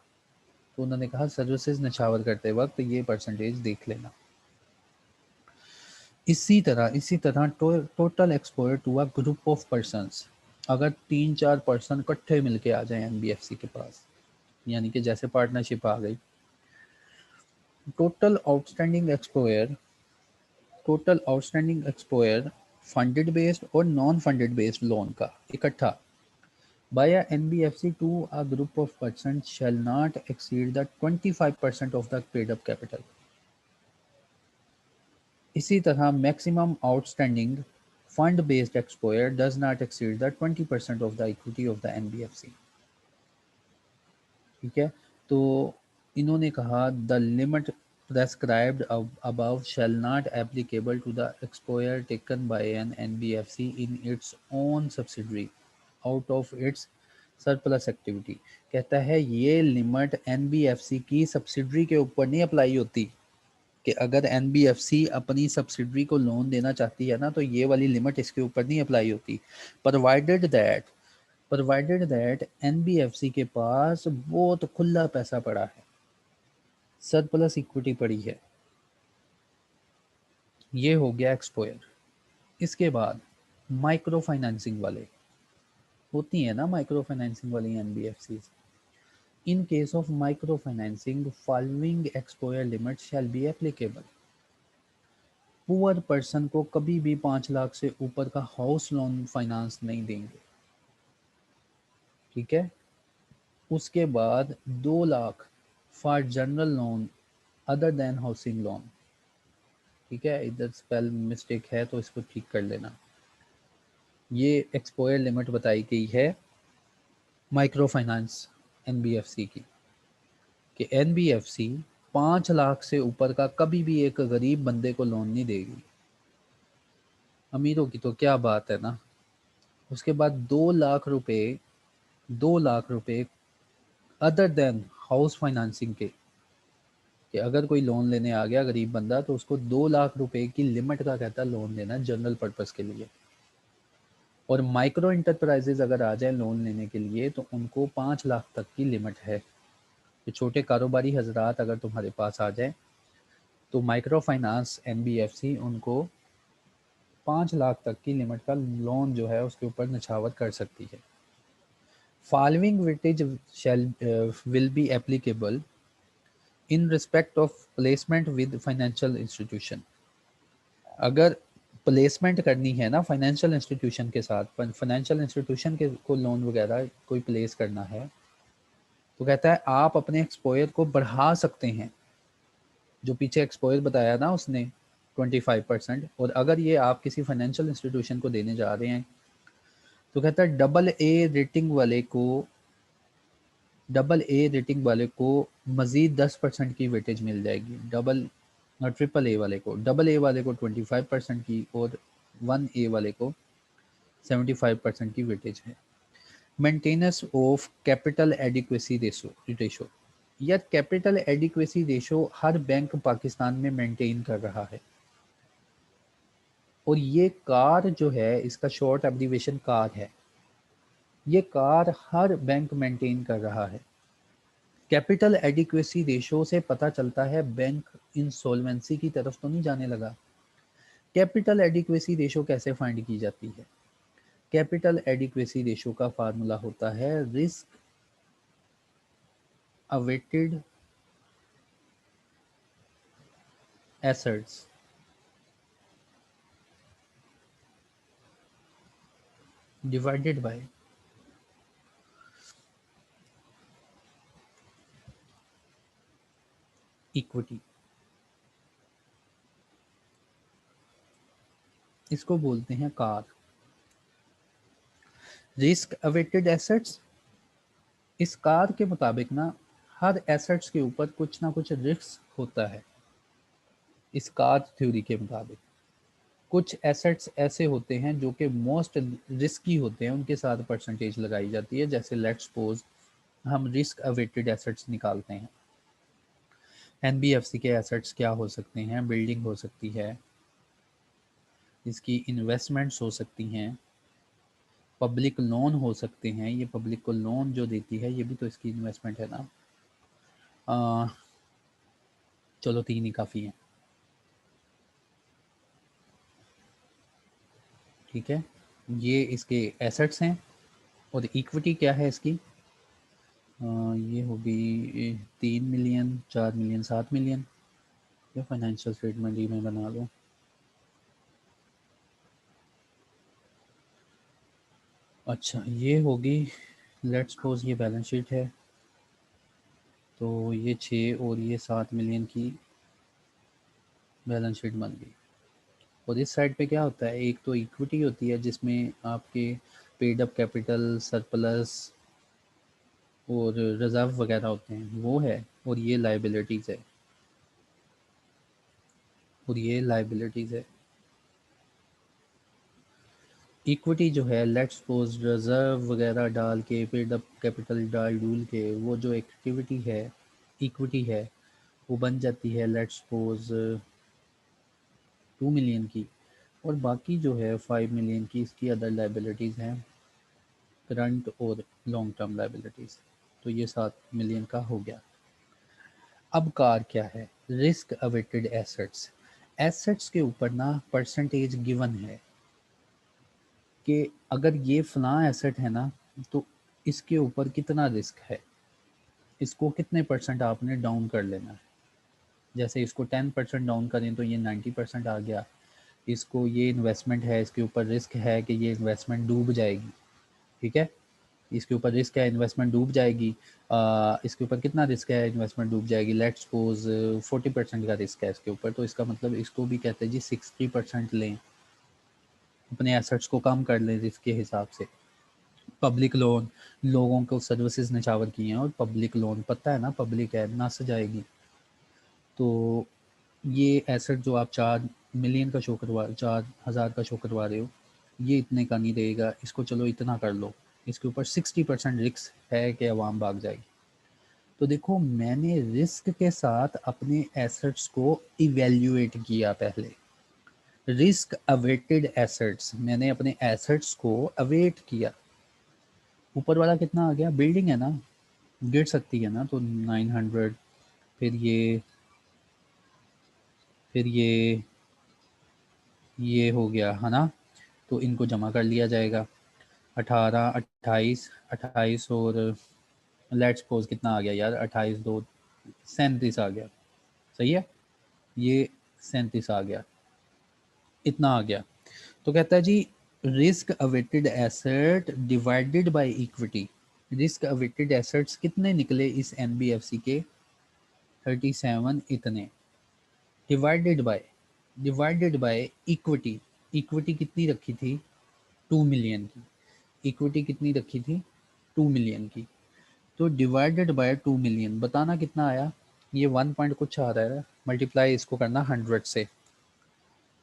तो उन्होंने कहा सर्विसेज निछावर करते वक्त ये परसेंटेज देख लेना। इसी तरह total exposure to a group of persons, अगर 3-4 पर्सन इकट्ठे मिलके आ जाएं एनबीएफसी के पास, यानी कि जैसे पार्टनरशिप आ गई, total outstanding exposure funded based और नॉन फंडेड बेस्ड लोन का इकट्ठा by a NBFC to a group of persons shall not exceed the 25% of the paid up capital. इसी तरह maximum outstanding fund based exposure does not exceed the 20% of the equity of the NBFC. ठीक है, तो इन्होंने कहा the limit prescribed above shall not applicable to the exposure taken by an NBFC in its own subsidiary out of its surplus activity. कहता है ये limit NBFC की subsidiary के ऊपर नहीं अप्लाई होती, कि अगर एनबीएफसी अपनी सब्सिडरी को लोन देना चाहती है ना, तो ये वाली लिमिट इसके ऊपर नहीं अप्लाई होती, प्रोवाइडेड दैट एनबीएफसी के पास बहुत खुला पैसा पड़ा है, सरप्लस इक्विटी पड़ी है। ये हो गया एक्सपोयर। इसके बाद माइक्रो फाइनेंसिंग वाले, होती है ना माइक्रो फाइनेंसिंग वाली NBFC. In case of microfinancing, following exposure limits shall be applicable. Poor person को कभी भी 5 लाख से ऊपर का हाउस लोन फाइनेंस नहीं देंगे, ठीक है। उसके बाद 2 lakh for general loan other than housing loan, ठीक है। इधर स्पेल मिस्टेक है तो इसको ठीक कर लेना। ये एक्सपोयर लिमिट बताई गई है माइक्रो फाइनेंस एनबीएफसी की, कि एनबीएफसी 5 लाख से ऊपर का कभी भी एक गरीब बंदे को लोन नहीं देगी। अमीरों की तो क्या बात है ना। उसके बाद 2 लाख रुपए अदर देन हाउस फाइनेंसिंग के, कि अगर कोई लोन लेने आ गया गरीब बंदा तो उसको 2 लाख रुपए की लिमिट का कहता है लोन देना जनरल पर्पस के लिए। और माइक्रो इंटरप्राइजेज अगर आ जाए लोन लेने के लिए तो उनको 5 लाख तक की लिमिट है। तो छोटे कारोबारी हजरात अगर तुम्हारे पास आ जाए तो माइक्रो फाइनेंस एनबीएफसी उनको 5 लाख तक की लिमिट का लोन जो है उसके ऊपर निछावर कर सकती है। Following weightage will be applicable in respect of placement with financial institution. अगर प्लेसमेंट करनी है ना फाइनेंशियल इंस्टीट्यूशन के साथ, फाइनेंशियल इंस्टीट्यूशन के को लोन वगैरह कोई प्लेस करना है, तो कहता है आप अपने एक्सपोयर को बढ़ा सकते हैं, जो पीछे एक्सपोयर बताया ना उसने 25%। और अगर ये आप किसी फाइनेंशियल इंस्टीट्यूशन को देने जा रहे हैं तो कहता है डबल ए रेटिंग वाले को मजीद 10% की वेटेज मिल जाएगी। ट्रिपल ए वाले को 25% की और 1A वाले को 75% की वेटेज है। Maintenance of capital adequacy ratio, यह कैपिटल एडिक्वेसी रेशो हर बैंक पाकिस्तान में मेंटेन कर रहा है। और ये कार जो है, इसका शॉर्ट एब्रीविएशन कार है, ये कार हर बैंक मेंटेन कर रहा है। कैपिटल एडिक्वेसी रेशो से पता चलता है बैंक इंसॉल्वेंसी की तरफ तो नहीं जाने लगा। कैपिटल एडिक्वेसी रेशो कैसे फाइंड की जाती है? कैपिटल एडिक्वेसी रेशो का फार्मूला होता है risk weighted assets divided by equity. इसको बोलते हैं कार। रिस्क अवेटेड एसेट्स, इस कार के मुताबिक ना हर एसेट्स के ऊपर कुछ ना कुछ रिस्क होता है। इस कार थ्योरी के मुताबिक कुछ एसेट्स ऐसे होते हैं जो कि मोस्ट रिस्की होते हैं, उनके साथ परसेंटेज लगाई जाती है। जैसे लेट्स सपोज हम रिस्क अवेटेड एसेट्स निकालते हैं। एनबीएफसी के एसेट्स क्या हो सकते हैं? बिल्डिंग हो सकती है, इसकी इन्वेस्टमेंट्स हो सकती हैं, पब्लिक लोन हो सकते हैं। ये पब्लिक को लोन जो देती है ये भी तो इसकी इन्वेस्टमेंट है ना। चलो 3 ही काफ़ी हैं। ठीक है, ये इसके एसेट्स हैं। और इक्विटी क्या है इसकी, ये होगी 3 मिलियन, 4 मिलियन, 7 मिलियन। या फाइनेंशियल स्टेटमेंट ही मैं बना लूँ। अच्छा, ये होगी, लेट्स सपोज ये बैलेंस शीट है, तो ये 6 और ये 7 मिलियन की बैलेंस शीट बन गई। और इस साइड पे क्या होता है, एक तो इक्विटी होती है जिसमें आपके पेड अप कैपिटल, सरप्लस और रिजर्व वगैरह होते हैं, वो है। और ये लाइबिलिटीज़ है, और ये लाइबिलिटीज़ है। इक्विटी जो है, लेट्स सपोज रिजर्व वगैरह डाल के, पेड अप कैपिटल डाल डूल के, वो जो एक्टिविटी है, इक्विटी है, वो बन जाती है लेट्स सपोज 2 मिलियन की। और बाकी जो है 5 मिलियन की, इसकी अदर लाइबिलिटीज़ हैं, करंट और लॉन्ग टर्म लाइबिलिटीज़। तो ये 7 मिलियन का हो गया। अब कार क्या है, रिस्क अवेटेड एसेट्स। एसेट्स के ऊपर ना परसेंटेज गिवन है कि अगर ये फला एसेट है ना, तो इसके ऊपर कितना रिस्क है, इसको कितने परसेंट आपने डाउन कर लेना है। जैसे इसको 10% डाउन करें तो ये 90% आ गया। इसको ये इन्वेस्टमेंट है, इसके ऊपर रिस्क है कि ये इन्वेस्टमेंट डूब जाएगी, ठीक है, इसके ऊपर रिस्क है इन्वेस्टमेंट डूब जाएगी। इसके ऊपर कितना रिस्क है, इन्वेस्टमेंट डूब जाएगी, लेट्स सपोज 40% का रिस्क है इसके ऊपर। तो इसका मतलब इसको भी कहते हैं जी 60% लें, अपने एसेट्स को कम कर लें रिस्क के हिसाब से। पब्लिक लोन, लोगों को सर्विसेज नछावर किए हैं, और पब्लिक लोन पता है ना, पब्लिक है, नस जाएगी। तो ये एसेट जो आप 4 मिलियन का शो करवा, 4,000 का शो करवा रहे हो, ये इतने का नहीं देगा, इसको चलो इतना कर लो, इसके ऊपर 60% रिस्क है कि अवाम भाग जाएगी। तो देखो, मैंने रिस्क के साथ अपने एसेट्स को इवेल्युएट किया पहले। रिस्क अवेटेड एसेट्स, मैंने अपने एसेट्स को अवेट किया। ऊपर वाला कितना आ गया, बिल्डिंग है ना, गिर सकती है ना, तो 900। फिर ये हो गया है ना, तो इनको जमा कर लिया जाएगा। 18, 28, 28 और लेट्स सपोज कितना आ गया यार, 28 2 37 आ गया, सही है, ये 37 आ गया, इतना आ गया। तो कहता है जी, risk weighted asset divided by equity. Risk weighted assets कितने निकले इस एनबीएफसी के, 37 इतने, डिवाइडेड बाय इक्विटी। इक्विटी कितनी रखी थी, 2 मिलियन की। इक्विटी कितनी रखी थी, 2 मिलियन की। तो डिवाइडेड बाय 2 मिलियन, बताना कितना आया। ये 1 पॉइंट कुछ आ रहा है, मल्टीप्लाई इसको करना 100 से,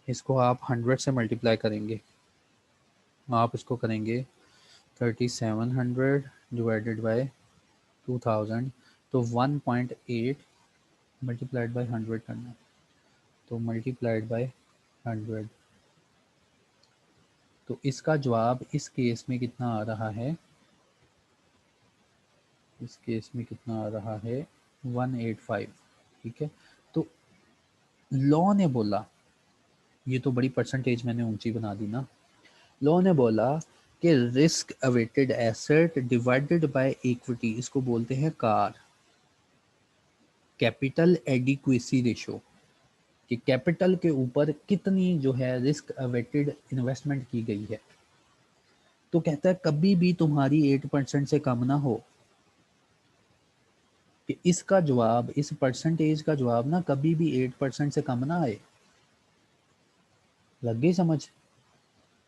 इसको आप 100 से मल्टीप्लाई करेंगे, आप इसको करेंगे 3700 डिवाइडेड बाय 2000, तो 1.8 मल्टीप्लाइड बाय 100 करना, तो मल्टीप्लाइड बाय 100। तो इसका जवाब इस केस में कितना आ रहा है, इस केस में कितना आ रहा है, 185, ठीक है। तो लॉ ने बोला, ये तो बड़ी परसेंटेज मैंने ऊंची बना दी ना। लॉ ने बोला कि risk weighted asset divided by equity, इसको बोलते हैं कार, कैपिटल एडिक्वेसी रेशो, कि कैपिटल के ऊपर कितनी जो है रिस्क अवेटेड इन्वेस्टमेंट की गई है। तो कहता है कभी भी तुम्हारी 8% से कम ना हो, कि इसका जवाब, इस परसेंटेज का जवाब ना कभी भी 8% से कम ना आए। लग गई समझ,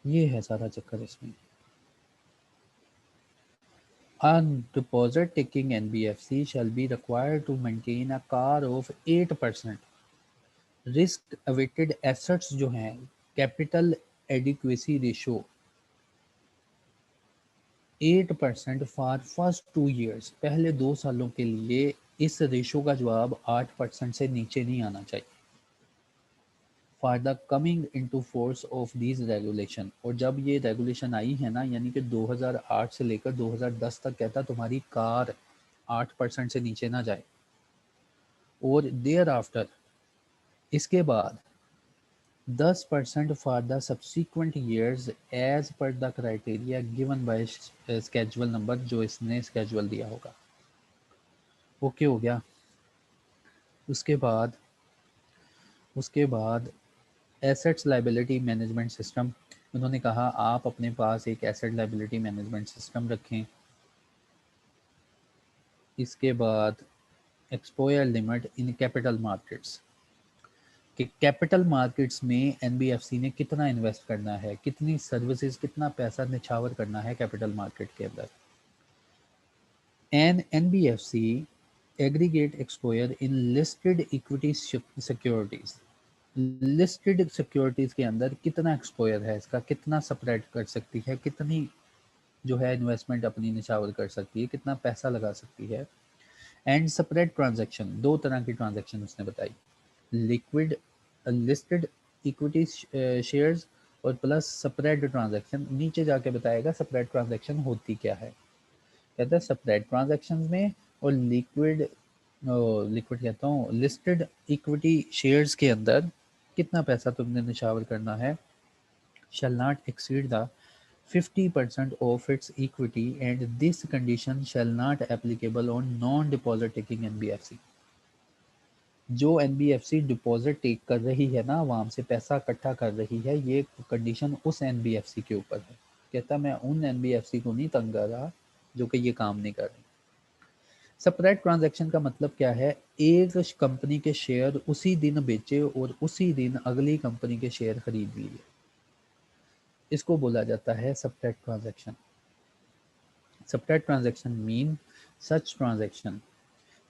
ये है सारा चक्कर इसमें। A deposit taking NBFC shall be required to maintain a CAR of 8%। Risk weighted assets जो हैं, capital adequacy ratio 8% for first 2 years, पहले 2 सालों के लिए इस रेशो का जवाब 8% से नीचे नहीं आना चाहिए। For the coming into force of these regulation, और जब ये रेगुलेशन आई है ना, यानी कि 2008 से लेकर 2010 तक, कहता तुम्हारी कार 8% से नीचे ना जाए। और देयर आफ्टर, इसके बाद 10% for the subsequent years as per the criteria given by schedule number, जो इसने स्केजुअल दिया होगा। ओके हो गया। उसके बाद एसेट्स लाइबिलिटी मैनेजमेंट सिस्टम। उन्होंने कहा आप अपने पास एक एसेट लाइबिलिटी मैनेजमेंट सिस्टम रखें। इसके बाद exposure limit in capital markets, कि कैपिटल मार्केट्स में एनबीएफसी ने कितना इन्वेस्ट करना है, कितनी सर्विसेज, कितना पैसा निछावर करना है कैपिटल मार्केट के अंदर। An NBFC aggregate exposure in listed equity securities, listed securities के अंदर कितना एक्सपोजर है इसका, कितना स्प्रेड कर सकती है, कितनी जो है इन्वेस्टमेंट अपनी निछावर कर सकती है, कितना पैसा लगा सकती है। एंड स्प्रेड ट्रांजैक्शन, दो तरह की ट्रांजैक्शन उसने बताई, लिक्विड लिस्टेड इक्विटी शेयर्स और प्लस स्प्रेड ट्रांजैक्शन। नीचे जाके बताएगा स्प्रेड ट्रांजैक्शन होती क्या है। कहता है स्प्रेड ट्रांजैक्शन में और लिक्विड कहता हूँ लिस्टेड इक्विटी शेयर्स के अंदर कितना पैसा तुमने निछावर करना है, shall not exceed the 50% of its equity, and this condition shall not applicable on non-deposit taking NBFC। जो एनबीएफसी डिपॉजिट टेक कर रही है ना, वहां से पैसा इकट्ठा कर रही है, ये कंडीशन उस एनबीएफसी के ऊपर है। कहता मैं उन एनबीएफसी को नहीं तंग कर रहा जो कि ये काम नहीं कर रही। स्प्रेड ट्रांजैक्शन का मतलब क्या है, एक कंपनी के शेयर उसी दिन बेचे और उसी दिन अगली कंपनी के शेयर खरीद लिए, इसको बोला जाता है spread transaction. Spread transaction mean such transaction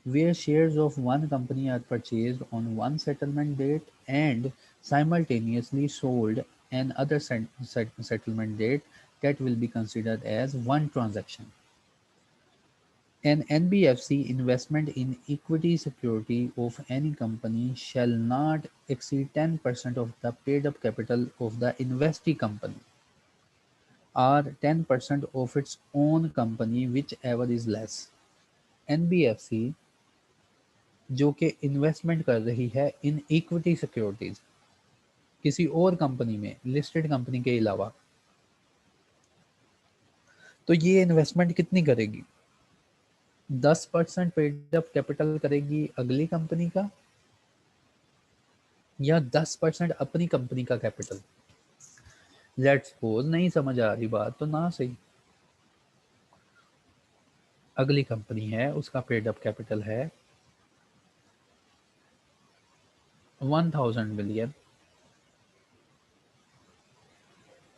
where shares of one company are purchased on one settlement date and simultaneously sold another settlement date, that will be considered as one transaction. An NBFC investment in equity security of any company shall not exceed 10% of the paid up capital of the investee company or 10% of its own company, whichever is less. NBFC जो कि investment कर रही है in equity securities किसी और company में, listed company के अलावा, तो ये इन्वेस्टमेंट कितनी करेगी, 10% पेड अप कैपिटल करेगी अगली कंपनी का, या 10% अपनी कंपनी का कैपिटल। लेट्स सपोज नहीं समझ आ रही बात तो ना सही, अगली कंपनी है उसका पेड अप कैपिटल है 1000 मिलियन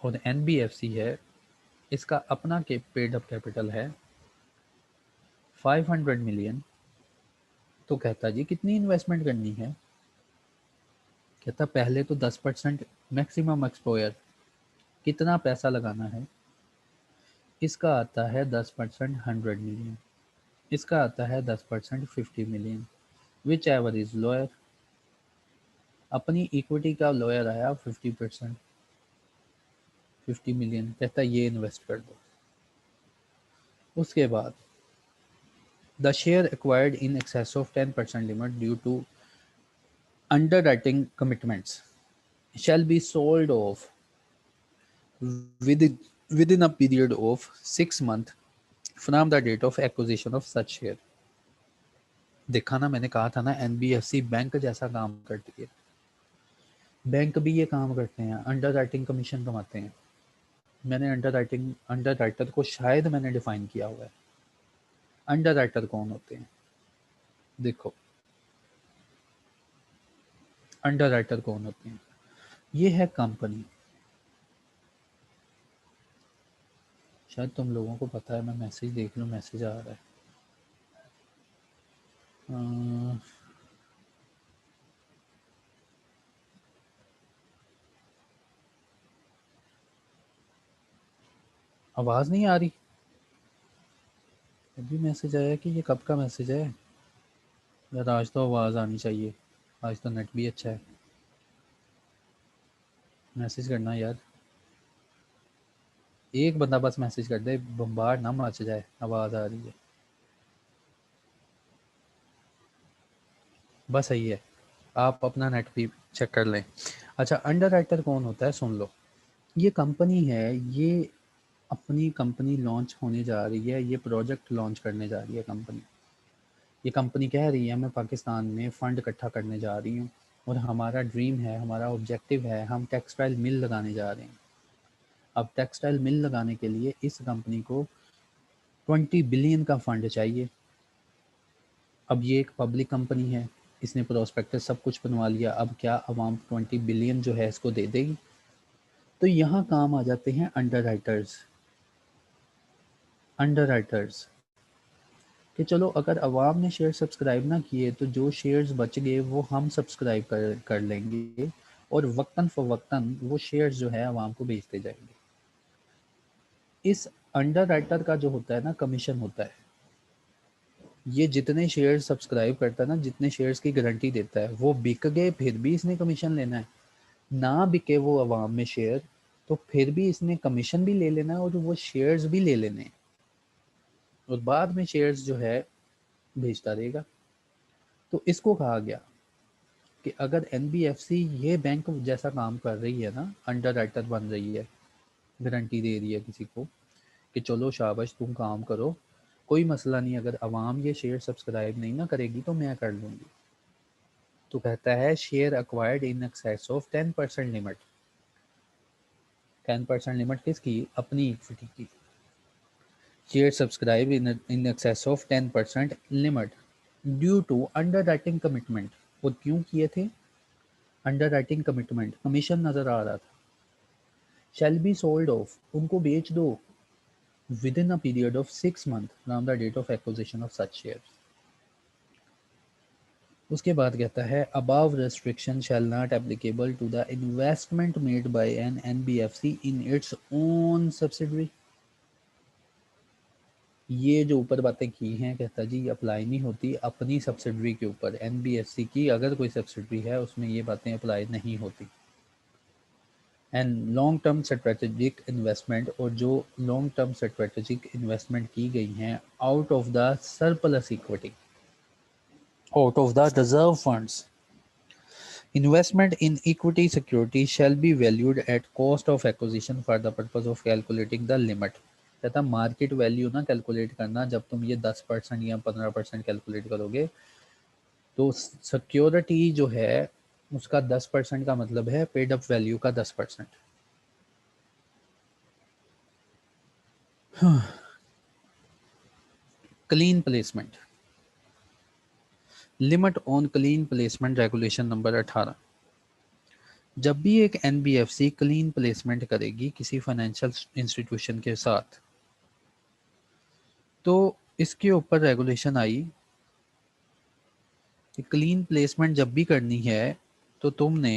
और एनबीएफसी है इसका अपना के पेड अप कैपिटल है 500 मिलियन। तो कहता जी कितनी इन्वेस्टमेंट करनी है, कहता पहले तो 10% मैक्सिमम एक्सपोजर, कितना पैसा लगाना है, इसका आता है 10% 100 मिलियन, इसका आता है 10% 50 million, which ever is lower. अपनी इक्विटी का लोअर आया 50%, 50 मिलियन, कहता ये इन्वेस्ट कर दो। उसके बाद the share acquired in excess of 10% limit due to underwriting commitments shall be sold off within within a period of 6 months from the date of acquisition of such share। देखा ना, मैंने कहा था ना एनबीएफसी बैंक जैसा काम करती है, बैंक भी ये काम करते हैं, अंडर राइटिंग कमीशन कमाते हैं। मैंने अंडर राइटर को शायद मैंने डिफाइन किया हुआ है। अंडर राइटर कौन होते हैं, देखो अंडर राइटर कौन होते हैं, ये है कंपनी, शायद तुम लोगों को पता है, मैं मैसेज देख लूँ, मैसेज आ रहा है। आवाज़ नहीं आ रही, अभी मैसेज आया कि ये कब का मैसेज है यार, आज तो आवाज़ आनी चाहिए, आज तो नेट भी अच्छा है, मैसेज करना यार, एक बंदा बस मैसेज कर दे, बम्बार ना मच जाए, आवाज़ आ रही है, बस सही है। आप अपना नेट भी चेक कर लें। अच्छा, अंडर राइटर कौन होता है सुन लो। ये कंपनी है, ये अपनी कंपनी लॉन्च होने जा रही है, ये प्रोजेक्ट लॉन्च करने जा रही है कंपनी। ये कंपनी कह रही है मैं पाकिस्तान में फ़ंड इकट्ठा करने जा रही हूँ और हमारा ड्रीम है, हमारा ऑब्जेक्टिव है, हम टेक्सटाइल मिल लगाने जा रहे हैं। अब टेक्सटाइल मिल लगाने के लिए इस कंपनी को 20 बिलियन का फ़ंड चाहिए। अब ये एक पब्लिक कंपनी है, इसने प्रोस्पेक्टस सब कुछ बनवा लिया, अब क्या अवाम 20 बिलियन जो है इसको दे देगी? तो यहाँ काम आ जाते हैं अंडर राइटर्स। अंडर राइटर्स कि चलो अगर अवाम ने शेयर सब्सक्राइब ना किए तो जो शेयर्स बच गए वो हम सब्सक्राइब कर लेंगे और वक्तन फ़वक्तन वो शेयर्स जो है अवाम को बेचते जाएंगे। इस अंडर राइटर का जो होता है ना कमीशन होता है, ये जितने शेयर सब्सक्राइब करता है ना, जितने शेयर्स की गारंटी देता है, वो बिक गए फिर भी इसने कमीशन लेना है, ना बिके वो अवाम में शेयर तो फिर भी इसने कमीशन भी ले लेना है और वो शेयर्स भी ले लेने हैं और बाद में शेयर्स जो है भेजता रहेगा। तो इसको कहा गया कि अगर एनबीएफसी ये बैंक जैसा काम कर रही है ना, अंडर राइटर बन रही है, गारंटी दे रही है किसी को कि चलो शाबाश तुम काम करो, कोई मसला नहीं, अगर अवाम ये शेयर सब्सक्राइब नहीं ना करेगी तो मैं कर लूँगी। तो कहता है share acquired in excess of 10% limit. 10% limit किसकी? अपनी इक्विटी की। Share subscribe in excess of 10% limit due to underwriting commitment. और क्यों किए थे अंडर राइटिंग कमिटमेंट? कमीशन नजर आ रहा था। शैल बी सोल्ड ऑफ, उनको बेच दो within a period of 6 month from the date of acquisition of such shares. उसके बाद कहता है above restriction shall not applicable to the investment made by an NBFC in its own subsidiary. ये जो ऊपर बातें की हैं कहता जी ये अप्लाई नहीं होती अपनी सब्सिडरी के ऊपर। एनबीएफसी की अगर कोई सब्सिडरी है उसमें ये बातें अप्लाई नहीं होती। And long term strategic investment, और जो लॉन्ग टर्म स्ट्रेटेजिक इन्वेस्टमेंट की गई हैं out of the surplus equity, out of the reserve funds, investment in equity security shall be valued at cost of acquisition for the purpose of calculating the limit। कहता market value ना calculate करना, जब तुम ये 10% या 15% calculate करोगे तो security जो है उसका 10% का मतलब है पेड अप वैल्यू का 10%। Clean placement, limit on clean placement regulation number 18। जब भी एक एनबीएफसी क्लीन प्लेसमेंट करेगी किसी फाइनेंशियल इंस्टीट्यूशन के साथ तो इसके ऊपर रेगुलेशन आई कि क्लीन प्लेसमेंट जब भी करनी है तो तुमने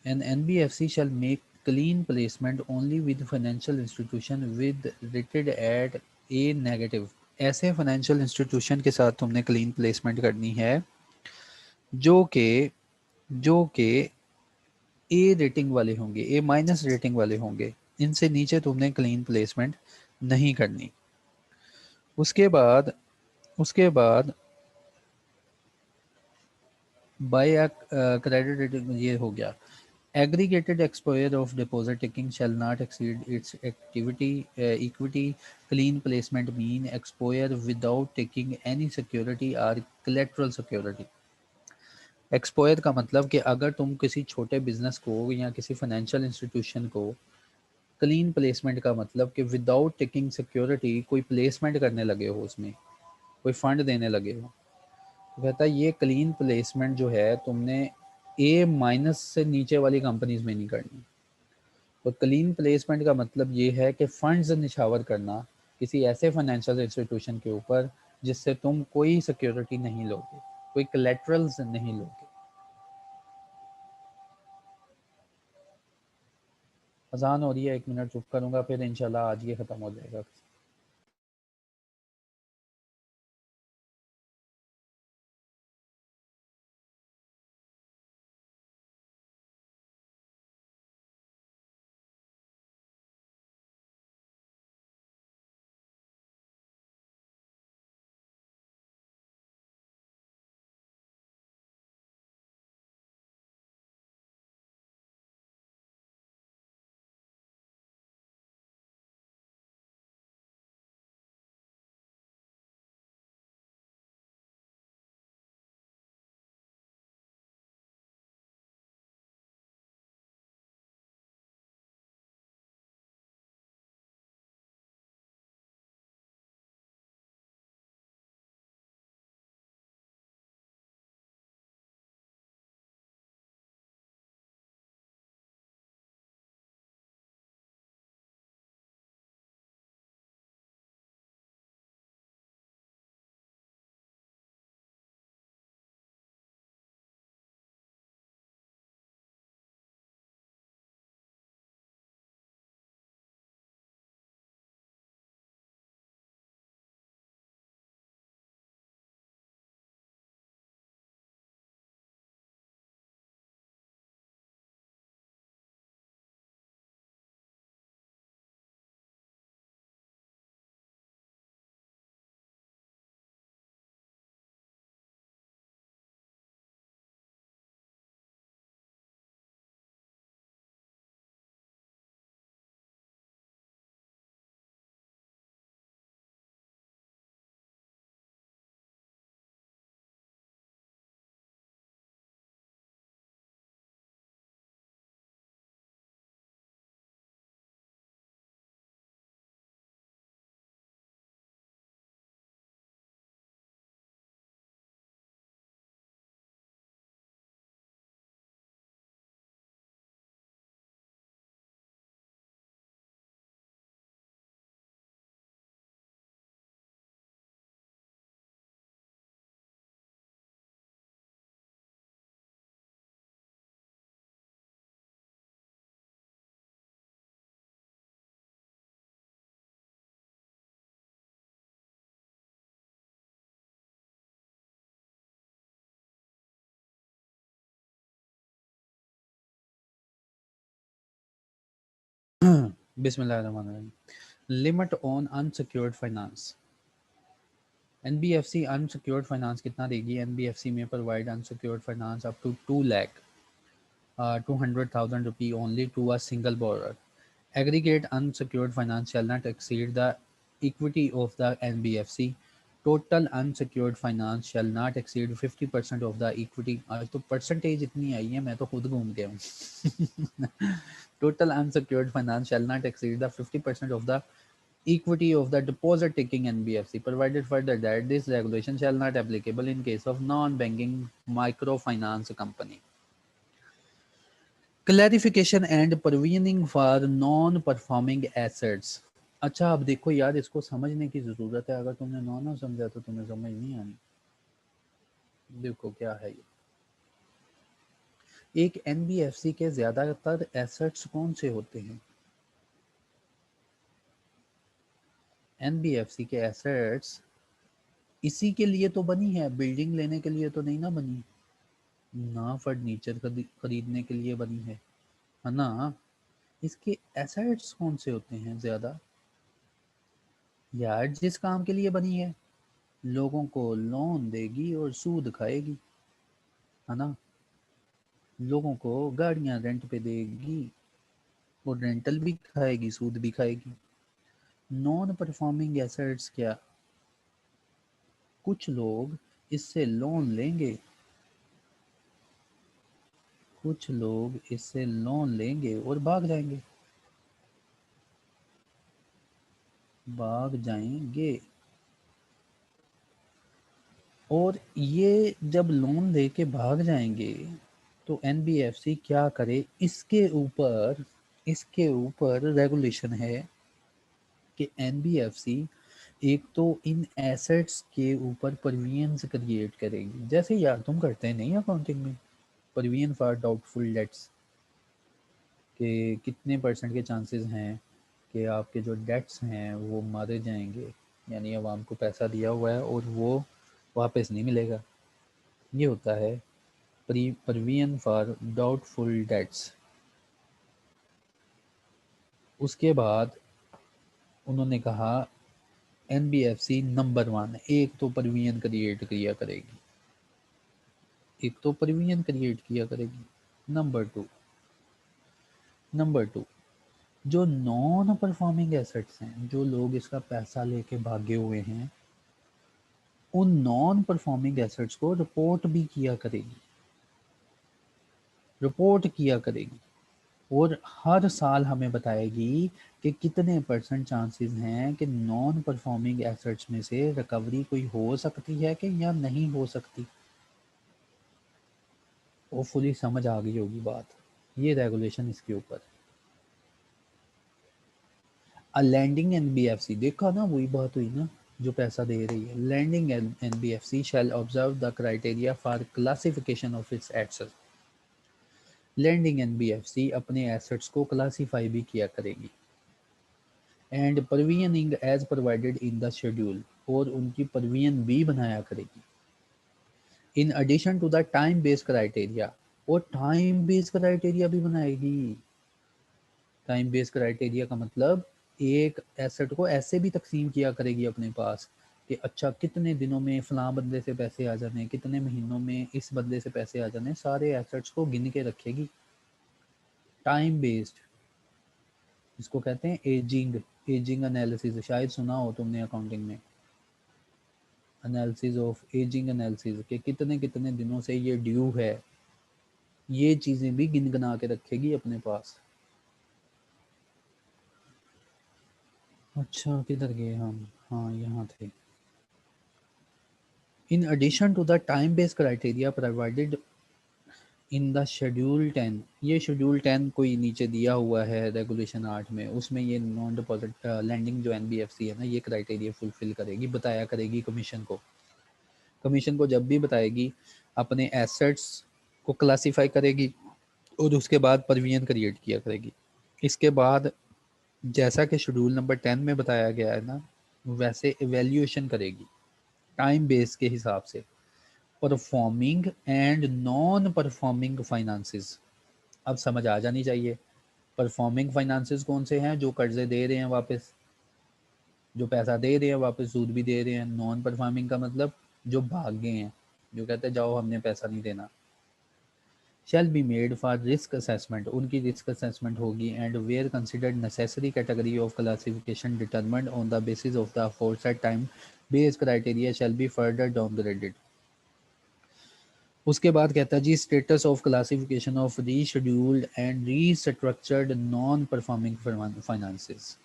an NBFC shall make clean placement only with financial institution with rated at A negative. ऐसे फाइनेंशियल इंस्टीट्यूशन के साथ तुमने क्लीन प्लेसमेंट करनी है जो कि ए रेटिंग वाले होंगे, ए माइनस रेटिंग वाले होंगे। इनसे नीचे तुमने क्लीन प्लेसमेंट नहीं करनी। उसके बाद उसके बाद बाय क्रेडिट रेटिंग ये हो गया। Aggregated exposure of deposit taking shall not exceed its activity equity. Clean placement mean exposure without taking any security or collateral security. Exposure का मतलब कि अगर तुम किसी छोटे बिजनेस को या किसी फाइनेंशियल इंस्टीट्यूशन को, क्लीन प्लेसमेंट का मतलब कि विदाउट टेकिंग सिक्योरिटी कोई प्लेसमेंट करने लगे हो, उसमें कोई फंड देने लगे हो, तो कहता है ये क्लीन प्लेसमेंट जो है तुमने ए माइनस से नीचे वाली कंपनीज में नहीं करनी। तो क्लीन प्लेसमेंट का मतलब ये है कि फंड्स निछावर करना किसी ऐसे फाइनेंशियल इंस्टीट्यूशन के ऊपर जिससे तुम कोई सिक्योरिटी नहीं लोगे, कोई कलेटरल्स नहीं लोगे। अजान हो रही है, 1 मिनट चुप करूंगा फिर इंशाल्लाह आज ये ख़त्म हो जाएगा। बिस्मिल्लाहिर्रहमानिर्रहीम। Limit on unsecured finance. NBFC unsecured finance कितना देगी? एनबीएफसी में provide unsecured finance up to 2,200,000 rupee only to a single borrower. Aggregate unsecured finance shall not exceed the equity of the NBFC. Total unsecured finance shall not exceed 50% of the equity. आज तो percentage इतनी आई है, मैं तो खुद घूम गया हूँ। Total unsecured finance shall not exceed the 50% of the equity of the deposit taking NBFC. Provided further that this regulation shall not applicable in case of non-banking microfinance company. Clarification and provisioning for non performing assets. अच्छा, अब देखो यार, इसको समझने की ज़रूरत है। अगर तुमने ना समझा तो तुम्हें समझ नहीं आनी। देखो क्या है ये। एक एनबीएफसी के ज़्यादातर एसेट्स कौन से होते हैं? एनबीएफसी के एसेट्स इसी के लिए तो बनी है, बिल्डिंग लेने के लिए तो नहीं ना बनी, ना फर्नीचर खरीदने के लिए बनी है ना। इसके एसेट्स कौन से होते हैं ज़्यादा? यार जिस काम के लिए बनी है, लोगों को लोन देगी और सूद खाएगी, है ना। लोगों को गाड़ियां रेंट पे देगी और रेंटल भी खाएगी, सूद भी खाएगी। नॉन परफॉर्मिंग एसेट्स क्या? कुछ लोग इससे लोन लेंगे, कुछ लोग इससे लोन लेंगे और भाग जाएंगे, भाग जाएंगे। और ये जब लोन लेके भाग जाएंगे तो एनबीएफसी क्या करे? इसके ऊपर रेगुलेशन है कि एनबीएफसी एक तो इन एसेट्स के ऊपर प्रोविजंस क्रिएट करेगी, जैसे यार तुम करते हैं नहीं अकाउंटिंग में, प्रोविजन फॉर डाउटफुल डेट्स, कि कितने परसेंट के चांसेस हैं कि आपके जो डेट्स हैं वो मारे जाएंगे, यानी अवाम को पैसा दिया हुआ है और वो वापस नहीं मिलेगा। ये होता है प्रोविजन फॉर डाउटफुल डेट्स। उसके बाद उन्होंने कहा एनबीएफसी नंबर 1 एक तो प्रोविजन क्रिएट किया करेगी, एक तो प्रोविजन क्रिएट किया करेगी। नंबर 2 जो नॉन परफॉर्मिंग एसेट्स हैं, जो लोग इसका पैसा लेके भागे हुए हैं, उन नॉन परफॉर्मिंग एसेट्स को रिपोर्ट किया करेगी और हर साल हमें बताएगी कि कितने परसेंट चांसेस हैं कि नॉन परफॉर्मिंग एसेट्स में से रिकवरी कोई हो सकती है कि या नहीं हो सकती। होपफुली समझ आ गई होगी बात। ये रेगुलेशन इसके ऊपर। लैंडिंग एनबीएफसी, देखा ना, वही बात हुई ना, जो पैसा दे रही है। Lending NBFC shall observe the criteria for classification of its assets. Lending NBFC अपने एसेट्स को क्लासीफाई भी किया करेगी। And provisioning as provided in the schedule, और उनकी प्रोविजन भी बनाया करेगी। In addition to the time based criteria, और टाइम बेस्ड क्राइटेरिया भी बनाएगी। टाइम बेस्ड क्राइटेरिया का मतलब एक एसेट को ऐसे भी तकसीम किया करेगी अपने पास कि अच्छा कितने दिनों में फलां बंदे से पैसे आ जाने, कितने महीनों में इस बंदे से पैसे आ जाने, सारे एसेट्स को गिन के रखेगी। टाइम बेस्ड, इसको कहते हैं एजिंग एनालिसिस। शायद सुना हो तुमने अकाउंटिंग में, एनालिसिस ऑफ एजिंग एनालिसिस, कि कितने कितने दिनों से ये ड्यू है। ये चीज़ें भी गिन गना के रखेगी अपने पास। अच्छा किधर गए हम? हाँ यहाँ थे। In addition to the time-based criteria provided in the Schedule 10, ये शेड्यूल 10 कोई नीचे दिया हुआ है रेगुलेशन 8 में, उसमें ये नॉन डिपॉजिट लैंडिंग जो एनबीएफसी है ना, ये क्राइटेरिया फुलफिल करेगी, बताया करेगी कमीशन को। कमीशन को जब भी बताएगी, अपने एसेट्स को क्लासीफाई करेगी और उसके बाद प्रोविजन क्रिएट किया करेगी। इसके बाद जैसा कि शेड्यूल नंबर 10 में बताया गया है ना, वैसे एवेल्यूएशन करेगी टाइम बेस के हिसाब से performing and non performing finances. अब समझ आ जानी चाहिए परफॉर्मिंग फाइनेंसेस कौन से हैं? जो कर्जे दे रहे हैं वापस, जो पैसा दे रहे हैं वापस, सूद भी दे रहे हैं। नॉन परफॉर्मिंग का मतलब जो भाग गए हैं, जो कहते हैं जाओ हमने पैसा नहीं देना। Shall be made for risk assessment, उनकी रिस्क असेसमेंट होगी। And where considered necessary category of classification determined on the basis of the aforesaid time based criteria shall be further downgraded. उसके बाद कहता है जी status of classification of rescheduled and restructured non performing finances.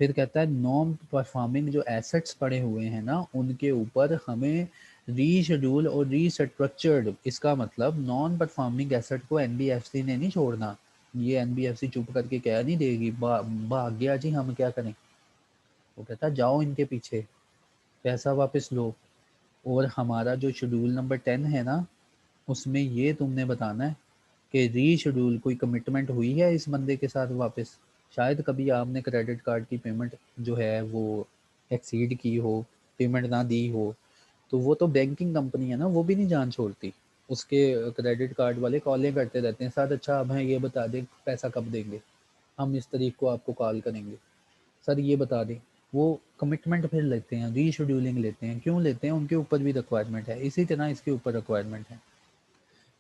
फिर कहता है non performing जो assets पड़े हुए हैं ना, उनके ऊपर हमें रीशेड्यूल और रीस्ट्रक्चर्ड, इसका मतलब नॉन परफॉर्मिंग एसेट को एनबीएफसी ने नहीं छोड़ना। ये एनबीएफसी चुप करके कह नहीं देगी भाग गया जी हम क्या करें। वो कहता है जाओ इनके पीछे, पैसा वापस लो। और हमारा जो शेड्यूल नंबर 10 है ना, उसमें ये तुमने बताना है कि रीशेड्यूल कोई कमिटमेंट हुई है इस बंदे के साथ वापस। शायद कभी आपने क्रेडिट कार्ड की पेमेंट जो है वो एक्सीड की हो, पेमेंट ना दी हो, तो वो तो बैंकिंग कंपनी है ना, वो भी नहीं जान छोड़ती। उसके क्रेडिट कार्ड वाले कॉलें करते रहते हैं, सर अच्छा अब हैं ये बता दें पैसा कब देंगे, हम इस तारीख को आपको कॉल करेंगे, सर ये बता दें। वो कमिटमेंट फिर लेते हैं, रीशेड्यूलिंग लेते हैं। क्यों लेते हैं? उनके ऊपर भी रिक्वायरमेंट है, इसी तरह इसके ऊपर रिक्वायरमेंट है।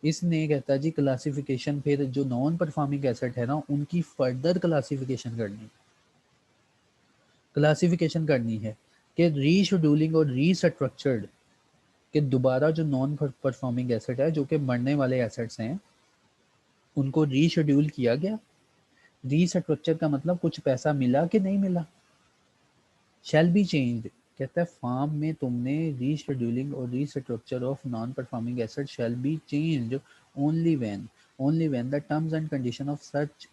इसने कहता है जी क्लासिफिकेशन, फिर जो नॉन परफॉर्मिंग एसेट है ना, उनकी फर्दर क्लासिफिकेशन करनी है कि रीशेड्यूलिंग और रीस्ट्रक्चर्ड कि दोबारा जो नॉन परफॉर्मिंग एसेट है, जो कि मरने वाले एसेट्स हैं, उनको रीशेड्यूल किया गया। रीस्ट्रक्चर का मतलब कुछ पैसा मिला कि नहीं मिला। शैल बी चेंज्ड, कहता है फॉर्म में तुमने रीशेड्यूलिंग और restructure of non performing asset shall be changed only when the terms and condition of such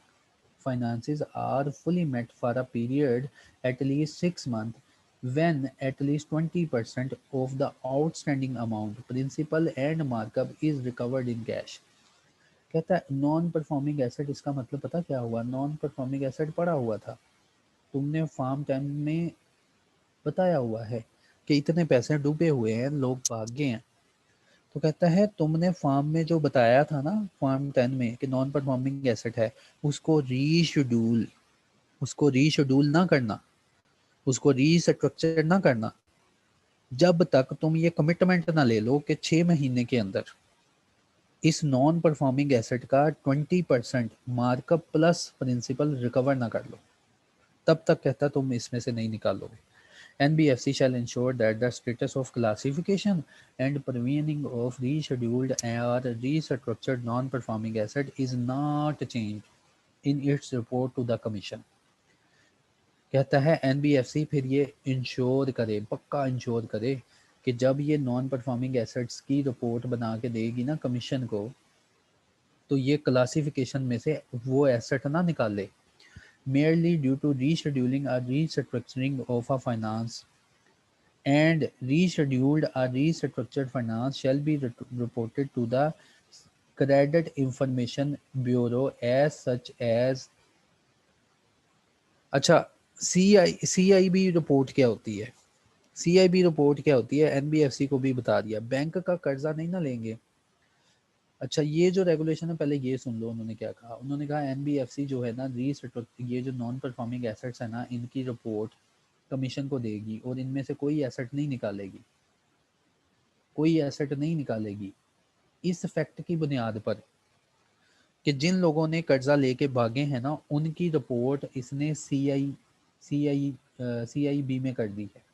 finances are fully met for a period at least 6 months when at least 20% of the outstanding amount principal and markup is recovered in cash। कहता है non performing asset, इसका मतलब पता क्या हुआ? Non performing asset पड़ा हुआ था, तुमने फॉर्म 10 में बताया हुआ है कि इतने पैसे डूबे हुए हैं, लोग भाग गए हैं। तो कहता है तुमने फॉर्म में जो बताया था ना, फॉर्म 10 में कि नॉन परफॉर्मिंग एसेट है, उसको रीशेड्यूल ना करना, उसको रीस्ट्रक्चर ना करना, जब तक तुम ये कमिटमेंट ना ले लो कि 6 महीने के अंदर इस नॉन परफॉर्मिंग एसेट का 20% मार्कअप प्लस प्रिंसिपल रिकवर ना कर लो, तब तक कहता तुम इसमें से नहीं निकालोगे। NBFC shall ensure that the status of classification and provisioning of rescheduled or restructured non-performing asset is not changed in its report to the commission। कहता है NBFC फिर ये इंश्योर करे, पक्का इंश्योर करे कि जब ये नॉन परफॉर्मिंग एसेट्स की रिपोर्ट बना के देगी ना कमीशन को, तो ये क्लासिफिकेशन में से वो एसेट ना निकाले। merely due to rescheduling or restructuring of a finance and rescheduled or restructured finance shall be reported to the Credit Information Bureau as such as। अच्छा, CIB रिपोर्ट क्या होती है? CIB रिपोर्ट क्या होती है? NBFC को भी बता दिया। बैंक का कर्जा नहीं ना लेंगे। अच्छा, ये जो रेगुलेशन है पहले ये सुन लो उन्होंने क्या कहा। उन्होंने कहा NBFC जो है ना ये जो नॉन परफॉर्मिंग एसेट्स है ना, इनकी रिपोर्ट कमीशन को देगी और इनमें से कोई एसेट नहीं निकालेगी, कोई एसेट नहीं निकालेगी इस फैक्ट की बुनियाद पर कि जिन लोगों ने कर्जा लेके भागे हैं ना, उनकी रिपोर्ट इसने CIB में कर दी है।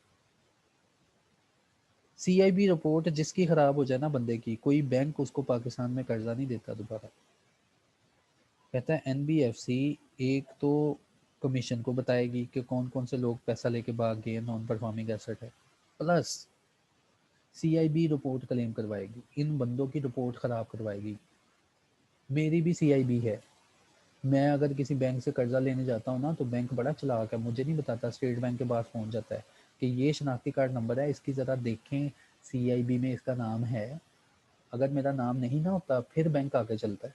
CIB रिपोर्ट जिसकी खराब हो जाए ना बंदे की, कोई बैंक उसको पाकिस्तान में कर्जा नहीं देता दोबारा। कहता है NBFC एक तो कमीशन को बताएगी कि कौन कौन से लोग पैसा लेके भाग गए, नॉन परफॉर्मिंग एसेट है, प्लस CIB रिपोर्ट क्लेम करवाएगी, इन बंदों की रिपोर्ट ख़राब करवाएगी। मेरी भी CIB है, मैं अगर किसी बैंक से कर्जा लेने जाता हूँ ना, तो बैंक बड़ा चालाक है, मुझे नहीं बताता, स्टेट बैंक के पास पहुँच जाता है कि ये शनाख्ती कार्ड नंबर है, इसकी ज़रा देखें CIB में इसका नाम है। अगर मेरा नाम नहीं ना होता फिर बैंक आगे चलता है।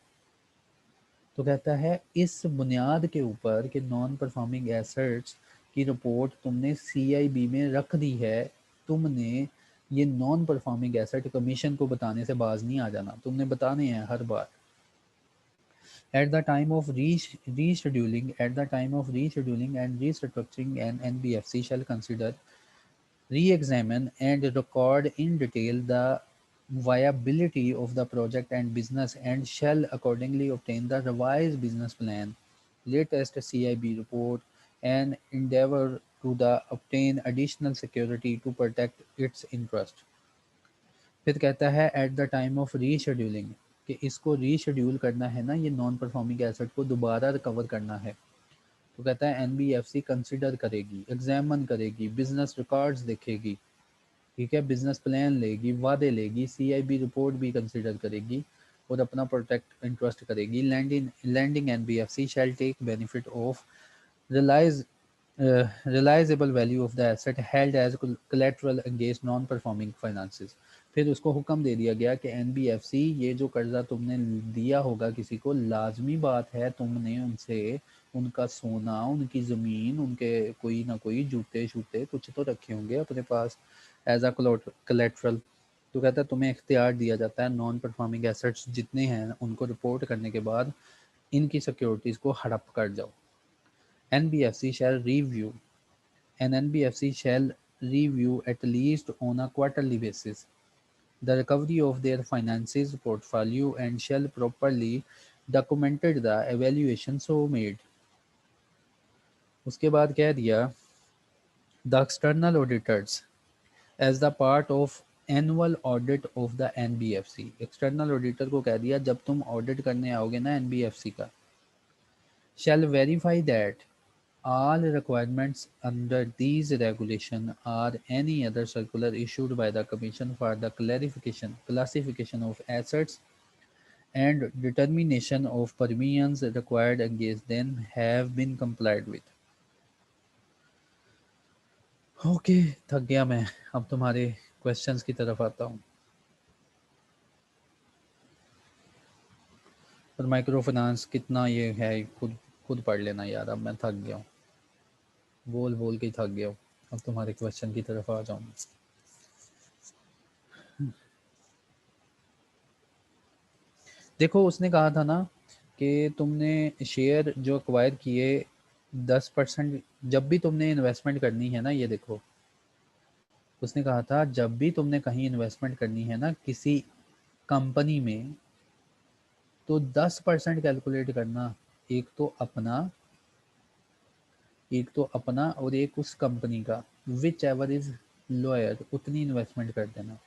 तो कहता है इस बुनियाद के ऊपर कि नॉन परफॉर्मिंग एसेट्स की रिपोर्ट तुमने CIB में रख दी है, तुमने ये नॉन परफॉर्मिंग एसेट कमीशन को बताने से बाज नहीं आ जाना, तुमने बताने हैं हर बार। At the time of rescheduling, and restructuring, an NBFC shall consider, re-examine and record in detail the viability of the project and business, and shall accordingly obtain the revised business plan, latest CIB report, and endeavor to obtain additional security to protect its interest. फिर कहता है at the time of rescheduling, कि इसको reschedule करना है ना, ये non performing asset को दोबारा रिकवर करना है, तो कहता है एनबीएफसी कंसिडर करेगी, एग्जामिन करेगी, बिजनेस रिकॉर्ड्स देखेगी, ठीक है, बिजनेस प्लान लेगी, वादे लेगी, सीआईबी रिपोर्ट भी कंसिडर करेगी और अपना प्रोटेक्ट इंटरेस्ट करेगी। Lending NBFC shall take benefit of realize realizable value of the asset held as collateral against non performing finances। फिर उसको हुक्म दे दिया गया कि एनबीएफसी, ये जो कर्जा तुमने दिया होगा किसी को, लाजमी बात है तुमने उनसे उनका सोना, उनकी ज़मीन, उनके कोई ना कोई जूते शूते कुछ तो रखे होंगे अपने पास एज अ कोलेट्रल। तो कहता है तुम्हें इख्तियार दिया जाता है नॉन परफॉर्मिंग एसेट्स जितने हैं उनको रिपोर्ट करने के बाद इनकी सिक्योरिटीज़ को हड़प कर जाओ। NBFC shall review an NBFC shall review at least on a quarterly basis the recovery of their finances portfolio and shall properly documented the evaluation so made। उसके बाद कह दिया the external auditors as the part of annual audit of the NBFC। External auditor को कह दिया जब तुम audit करने आओगे ना NBFC का, shall verify that all requirements under these regulations or any other circular issued by the Commission for the classification of assets and determination of premiums required against them have been complied with। Okay, थक गया मैं, अब तुम्हारे questions की तरफ आता हूँ। और माइक्रो फाइनेंस कितना ये है खुद खुद पढ़ लेना यार, अब मैं थक गया हूँ, बोल बोल के ही थक गया हूँ। अब तुम्हारे क्वेश्चन की तरफ आ जाऊँ। देखो उसने कहा था ना कि तुमने शेयर जो एक्वायर किए 10%, जब भी तुमने इन्वेस्टमेंट करनी है ना, ये देखो उसने कहा था जब भी तुमने कहीं इन्वेस्टमेंट करनी है ना किसी कंपनी में, तो 10% कैलकुलेट करना, एक तो अपना, और एक उस कंपनी का, विच एवर इज लोअर, उतनी इन्वेस्टमेंट कर देना।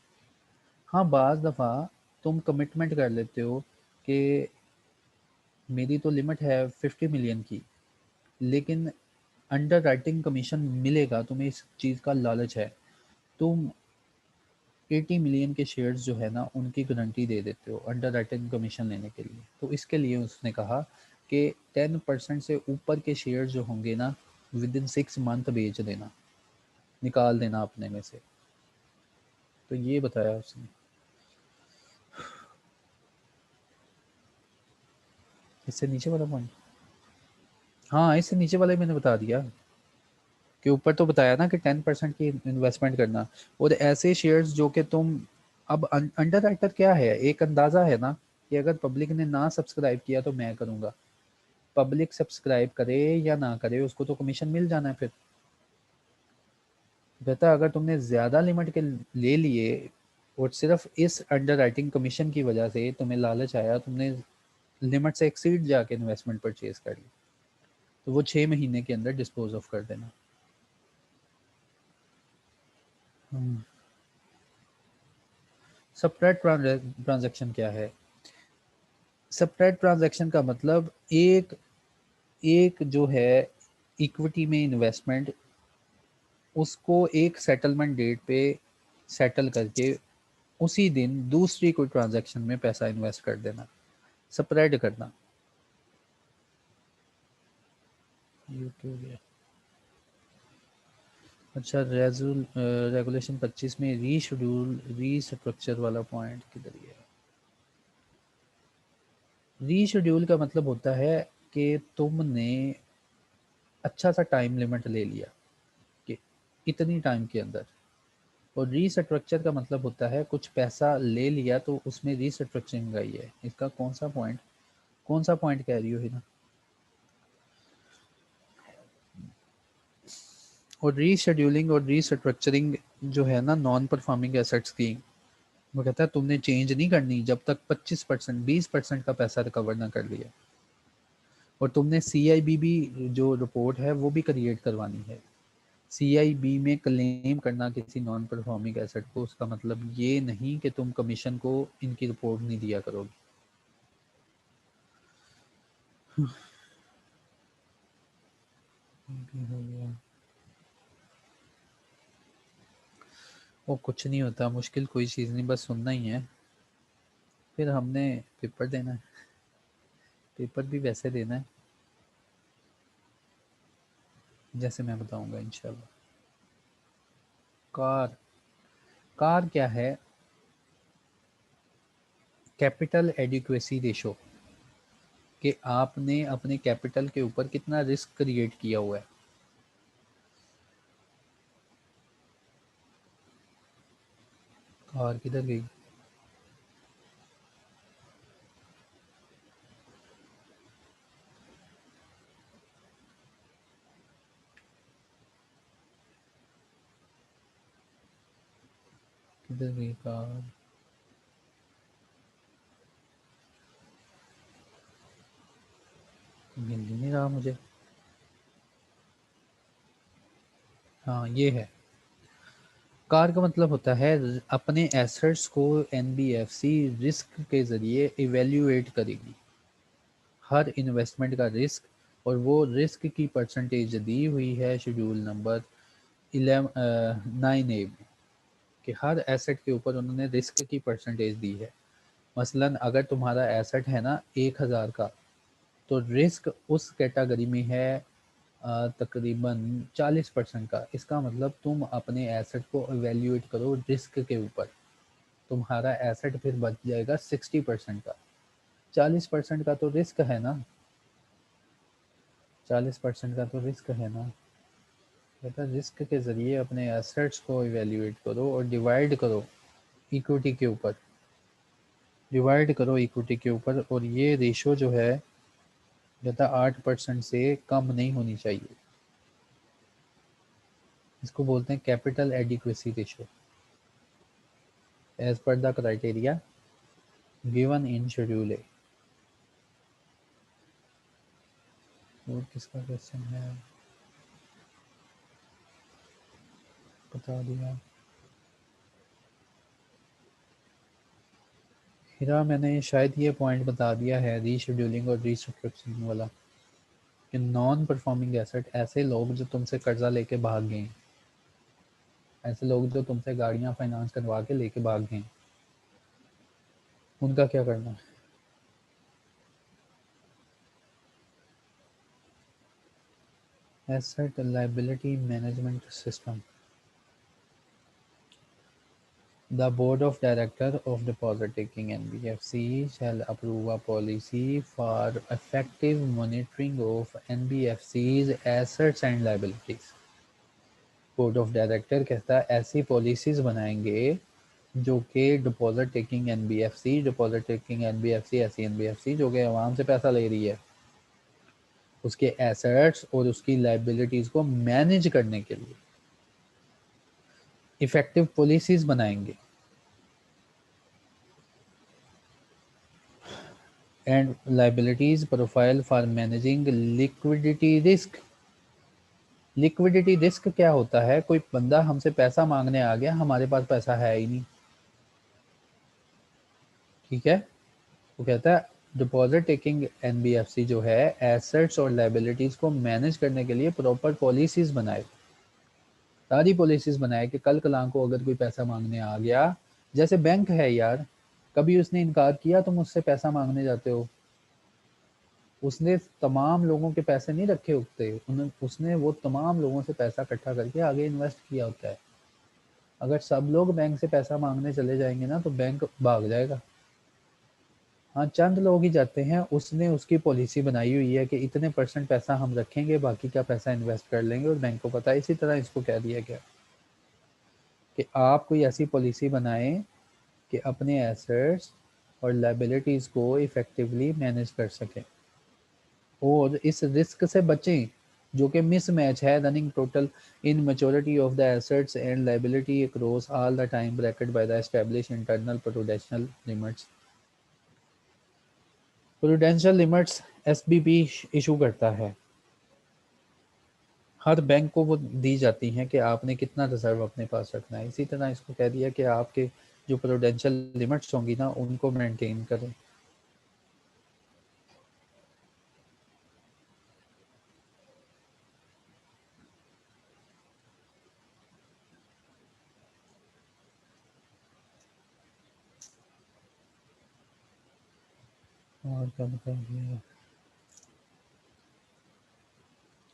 हाँ, बाज़ दफ़ा तुम कमिटमेंट कर लेते हो कि मेरी तो लिमिट है 50 मिलियन की, लेकिन अंडर राइटिंग कमीशन मिलेगा, तुम्हें इस चीज़ का लालच है, तुम 80 मिलियन के शेयर्स जो है ना उनकी गारंटी दे देते हो अंडर राइटिंग कमीशन लेने के लिए। तो इसके लिए उसने कहा कि 10% से ऊपर के शेयर्स जो होंगे ना विद इन 6 मंथ बेच देना, निकाल देना अपने में से। तो ये बताया उसने। इससे नीचे वाला पॉइंट, हाँ इससे नीचे वाला ही मैंने बता दिया कि ऊपर तो बताया ना कि 10% की इन्वेस्टमेंट करना, और ऐसे शेयर्स जो कि तुम, अब अंडर राइटर क्या है, एक अंदाज़ा है ना कि अगर पब्लिक ने ना सब्सक्राइब किया तो मैं करूँगा, पब्लिक सब्सक्राइब करे या ना करे उसको तो कमीशन मिल जाना है। फिर कहता है अगर तुमने ज़्यादा लिमिट के ले लिए और सिर्फ इस अंडर राइटिंग कमीशन की वजह से तुम्हें लालच आया, तुमने लिमिट से एक्सीड जाके इन्वेस्टमेंट परचेज कर ली, तो वो 6 महीने के अंदर डिस्पोज ऑफ कर देना। सेपरेट ट्रांजैक्शन क्या है? सेपरेट ट्रांजैक्शन का मतलब एक एक जो है इक्विटी में इन्वेस्टमेंट, उसको एक सेटलमेंट डेट पे सेटल करके उसी दिन दूसरी कोई ट्रांजैक्शन में पैसा इन्वेस्ट कर देना, स्प्रेड करना। ये तो हो गया। अच्छा, रेगुलेशन 25 में रीशेड्यूल रीस्ट्रक्चर वाला पॉइंट किधर गया? रीशेड्यूल का मतलब होता है कि तुमने अच्छा सा टाइम लिमिट ले लिया कि इतनी टाइम के अंदर, और रीस्ट्रक्चर का मतलब होता है कुछ पैसा ले लिया तो उसमें रीस्ट्रक्चरिंग आई है। इसका कौन सा पॉइंट? कौन सा पॉइंट कह रही हो हिना? और रीशेड्यूलिंग और रीस्ट्रक्चरिंग जो है ना नॉन परफॉर्मिंग एसेट्स की, वो कहता है तुमने चेंज नहीं करनी जब तक 25% 20% का पैसा रिकवर ना कर लिया। और तुमने CIBB जो रिपोर्ट है वो भी क्रिएट करवानी है। CIB में क्लेम करना किसी नॉन परफॉर्मिंग एसेट को, उसका मतलब ये नहीं कि तुम कमीशन को इनकी रिपोर्ट नहीं दिया करोगे। हो गया। वो कुछ नहीं होता, मुश्किल कोई चीज़ नहीं, बस सुनना ही है। फिर हमने पेपर देना है, पेपर भी वैसे देना है जैसे मैं बताऊंगा इंशाल्लाह। कार, कार क्या है? कैपिटल एडिक्वेसी रेशो, कि आपने अपने कैपिटल के ऊपर कितना रिस्क क्रिएट किया हुआ है। कार किधर गई? किधर गई कार? मिल ही नहीं रहा मुझे। हाँ ये है। कार का मतलब होता है अपने एसेट्स को NBFC रिस्क के ज़रिए इवेल्युएट करेगी, हर इन्वेस्टमेंट का रिस्क। और वो रिस्क की परसेंटेज दी हुई है शेड्यूल नंबर 9A में, कि हर एसेट के ऊपर उन्होंने रिस्क की परसेंटेज दी है। मसलन अगर तुम्हारा एसेट है ना 1000 का, तो रिस्क उस कैटेगरी में है तकरीबन 40% का। इसका मतलब तुम अपने एसेट को इवेल्युएट करो रिस्क के ऊपर, तुम्हारा एसेट फिर बच जाएगा 60% का। 40% का तो रिस्क है ना, 40% का तो रिस्क है ना। बेटा रिस्क के ज़रिए अपने एसेट्स को इवेल्युएट करो और डिवाइड करो इक्विटी के ऊपर, डिवाइड करो इक्विटी के ऊपर। और ये रेशो जो है बेटा 8% से कम नहीं होनी चाहिए। इसको बोलते हैं capital adequacy ratio as per the criteria given in schedule A. और किसका क्वेश्चन है? बता दिया। हीरा मैंने शायद ये पॉइंट बता दिया है रीशेड्यूलिंग और रीस्ट्रक्चरिंग वाला, कि नॉन परफॉर्मिंग एसेट ऐसे लोग जो तुमसे कर्जा लेके भाग गए, ऐसे लोग जो तुमसे गाड़ियां फाइनेंस करवा के लेके भाग गए, उनका क्या करना है? Asset liability management system. The board of directors of deposit-taking NBFC shall approve a policy for effective monitoring of NBFC's assets and liabilities. Board of director कहता है ऐसी पॉलिसीज बनाएंगे जो कि deposit taking NBFC, deposit taking NBFC ऐसी NBFC जो कि आवाम से पैसा ले रही है, उसके एसेट्स और उसकी लाइबिलिटीज को मैनेज करने के लिए इफेक्टिव पॉलिसीज बनाएंगे। And liabilities profile for managing liquidity risk. Liquidity risk क्या होता है? कोई बंदा हमसे पैसा मांगने आ गया, हमारे पास पैसा है ही नहीं, ठीक है, वो कहता है डिपॉजिट टेकिंग NBFC जो है एसेट्स और लाइबिलिटीज को मैनेज करने के लिए प्रॉपर पॉलिसीज बनाए, सारी पॉलिसीज बनाए कि कल कलां को अगर कोई पैसा मांगने आ गया, जैसे बैंक है यार, कभी उसने इनकार किया तुम उससे पैसा मांगने जाते हो, उसने तमाम लोगों के पैसे नहीं रखे होते, उसने वो तमाम लोगों से पैसा इकट्ठा करके आगे इन्वेस्ट किया होता है। अगर सब लोग बैंक से पैसा मांगने चले जाएंगे ना तो बैंक भाग जाएगा। हाँ चंद लोग ही जाते हैं, उसने उसकी पॉलिसी बनाई हुई है कि इतने % पैसा हम रखेंगे, बाकी का पैसा इन्वेस्ट कर लेंगे, और बैंक को पता है। इसी तरह इसको कह दिया गया कि आप कोई ऐसी पॉलिसी बनाएं कि अपने एसेट्स और लाइबिलिटीज़ को इफ़ेक्टिवली मैनेज कर सकें और इस रिस्क से बचें जो कि मिसमैच है running total in maturity of the assets and liability across all the time bracket by the establish internal prudential limits. Prudential limits SBP issue करता है, हर बैंक को वो दी जाती हैं कि आपने कितना रिजर्व अपने पास रखना है। इसी तरह इसको कह दिया कि आपके जो प्रूडेंशियल लिमिट्स होंगी ना उनको मेंटेन करें। और क्या बता दिया,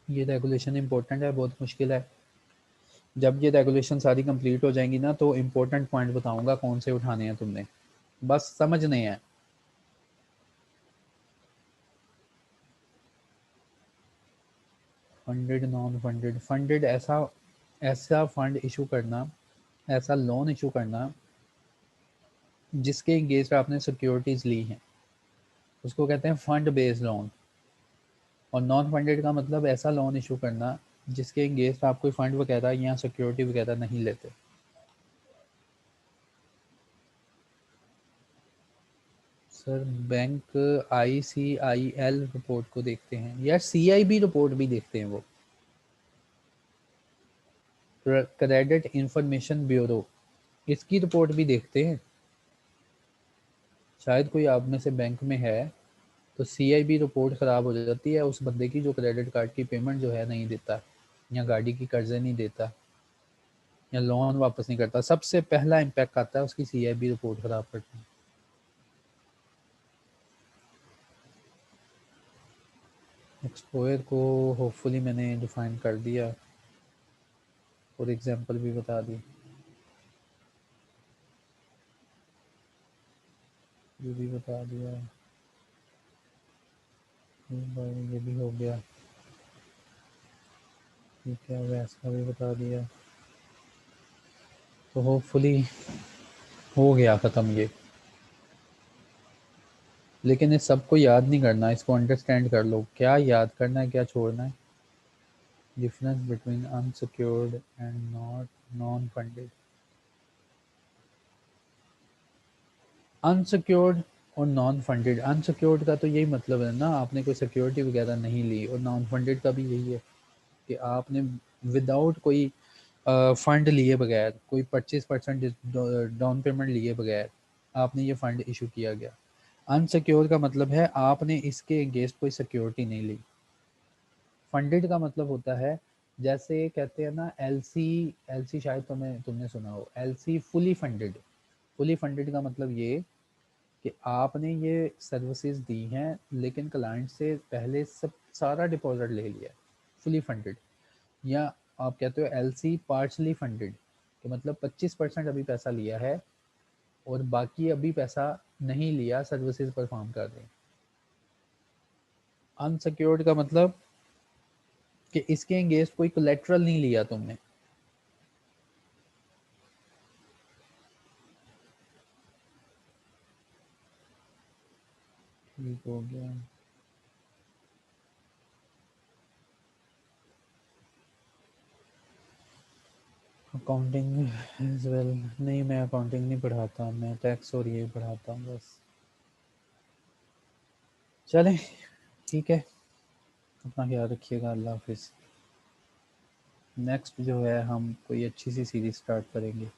ये रेगुलेशन इंपॉर्टेंट है, बहुत मुश्किल है। जब ये रेगुलेशन सारी कंप्लीट हो जाएंगी ना तो इम्पोर्टेंट पॉइंट बताऊंगा कौन से उठाने हैं तुमने, बस समझने हैं। फंडेड नॉन फंडेड, फंडेड ऐसा ऐसा फंड इशू करना, ऐसा लोन इशू करना जिसके अगेंस्ट आपने सिक्योरिटीज ली हैं, उसको कहते हैं फंड बेस्ड लोन। और नॉन फंडेड का मतलब ऐसा लोन इशू करना जिसके अगेंस्ट आप कोई फंड वगैरह या सिक्योरिटी वगैरह नहीं लेते। सर बैंक ICIL रिपोर्ट को देखते हैं या CIB रिपोर्ट भी देखते हैं, वो क्रेडिट इंफॉर्मेशन ब्यूरो, इसकी रिपोर्ट भी देखते हैं। शायद कोई आप में से बैंक में है तो CIB रिपोर्ट ख़राब हो जाती है उस बंदे की जो क्रेडिट कार्ड की पेमेंट जो है नहीं देता, या गाड़ी की कर्जे नहीं देता, या लोन वापस नहीं करता, सबसे पहला इम्पैक्ट आता है उसकी CIB रिपोर्ट ख़राब करती है। एक्सपोयर को होपफुली मैंने डिफाइन कर दिया और एग्जांपल भी बता दी। ये भी बता दिया, ये भी हो गया, ठीक है, वैसा भी बता दिया। तो होपफुली हो गया ख़त्म ये। लेकिन इस सबको याद नहीं करना, इसको अंडरस्टैंड कर लो, क्या याद करना है क्या छोड़ना है। Difference between unsecured and not non funded. Unsecured और नॉन फंडेड, अनसिक्योर्ड का तो यही मतलब है ना, आपने कोई सिक्योरिटी वगैरह नहीं ली, और नॉन फंडेड का भी यही है कि आपने विदाउट कोई फंड लिए बगैर, कोई 25% डाउन पेमेंट लिए बगैर आपने ये फंड इशू किया गया। अनसिक्योर का मतलब है आपने इसके अगेंस्ट कोई सिक्योरिटी नहीं ली। फंडेड का मतलब होता है, जैसे कहते हैं ना एलसी, एलसी शायद तुमने सुना हो, LC fully funded. Fully funded का मतलब ये कि आपने ये सर्विसेज दी हैं लेकिन क्लाइंट से पहले सब सारा डिपॉजिट ले लिया, फुली फंडेड। या आप कहते हो एलसी पार्शली फंडेड, कि मतलब 25% अभी पैसा लिया है और बाकी अभी पैसा नहीं लिया, सर्विसेज परफॉर्म कर रहे हैं। अनसिक्योर्ड का मतलब कि इसके अगेंस्ट कोई कोलेट्रल नहीं लिया तुमने। ठीक हो गया। अकाउंटिंग एज वेल, नहीं मैं अकाउंटिंग नहीं पढ़ाता, मैं टैक्स और ये पढ़ाता हूँ बस। चलें, ठीक है, अपना ख्याल रखिएगा, अल्लाह हाफिज़। नेक्स्ट जो है हम कोई अच्छी सी सीरीज स्टार्ट करेंगे।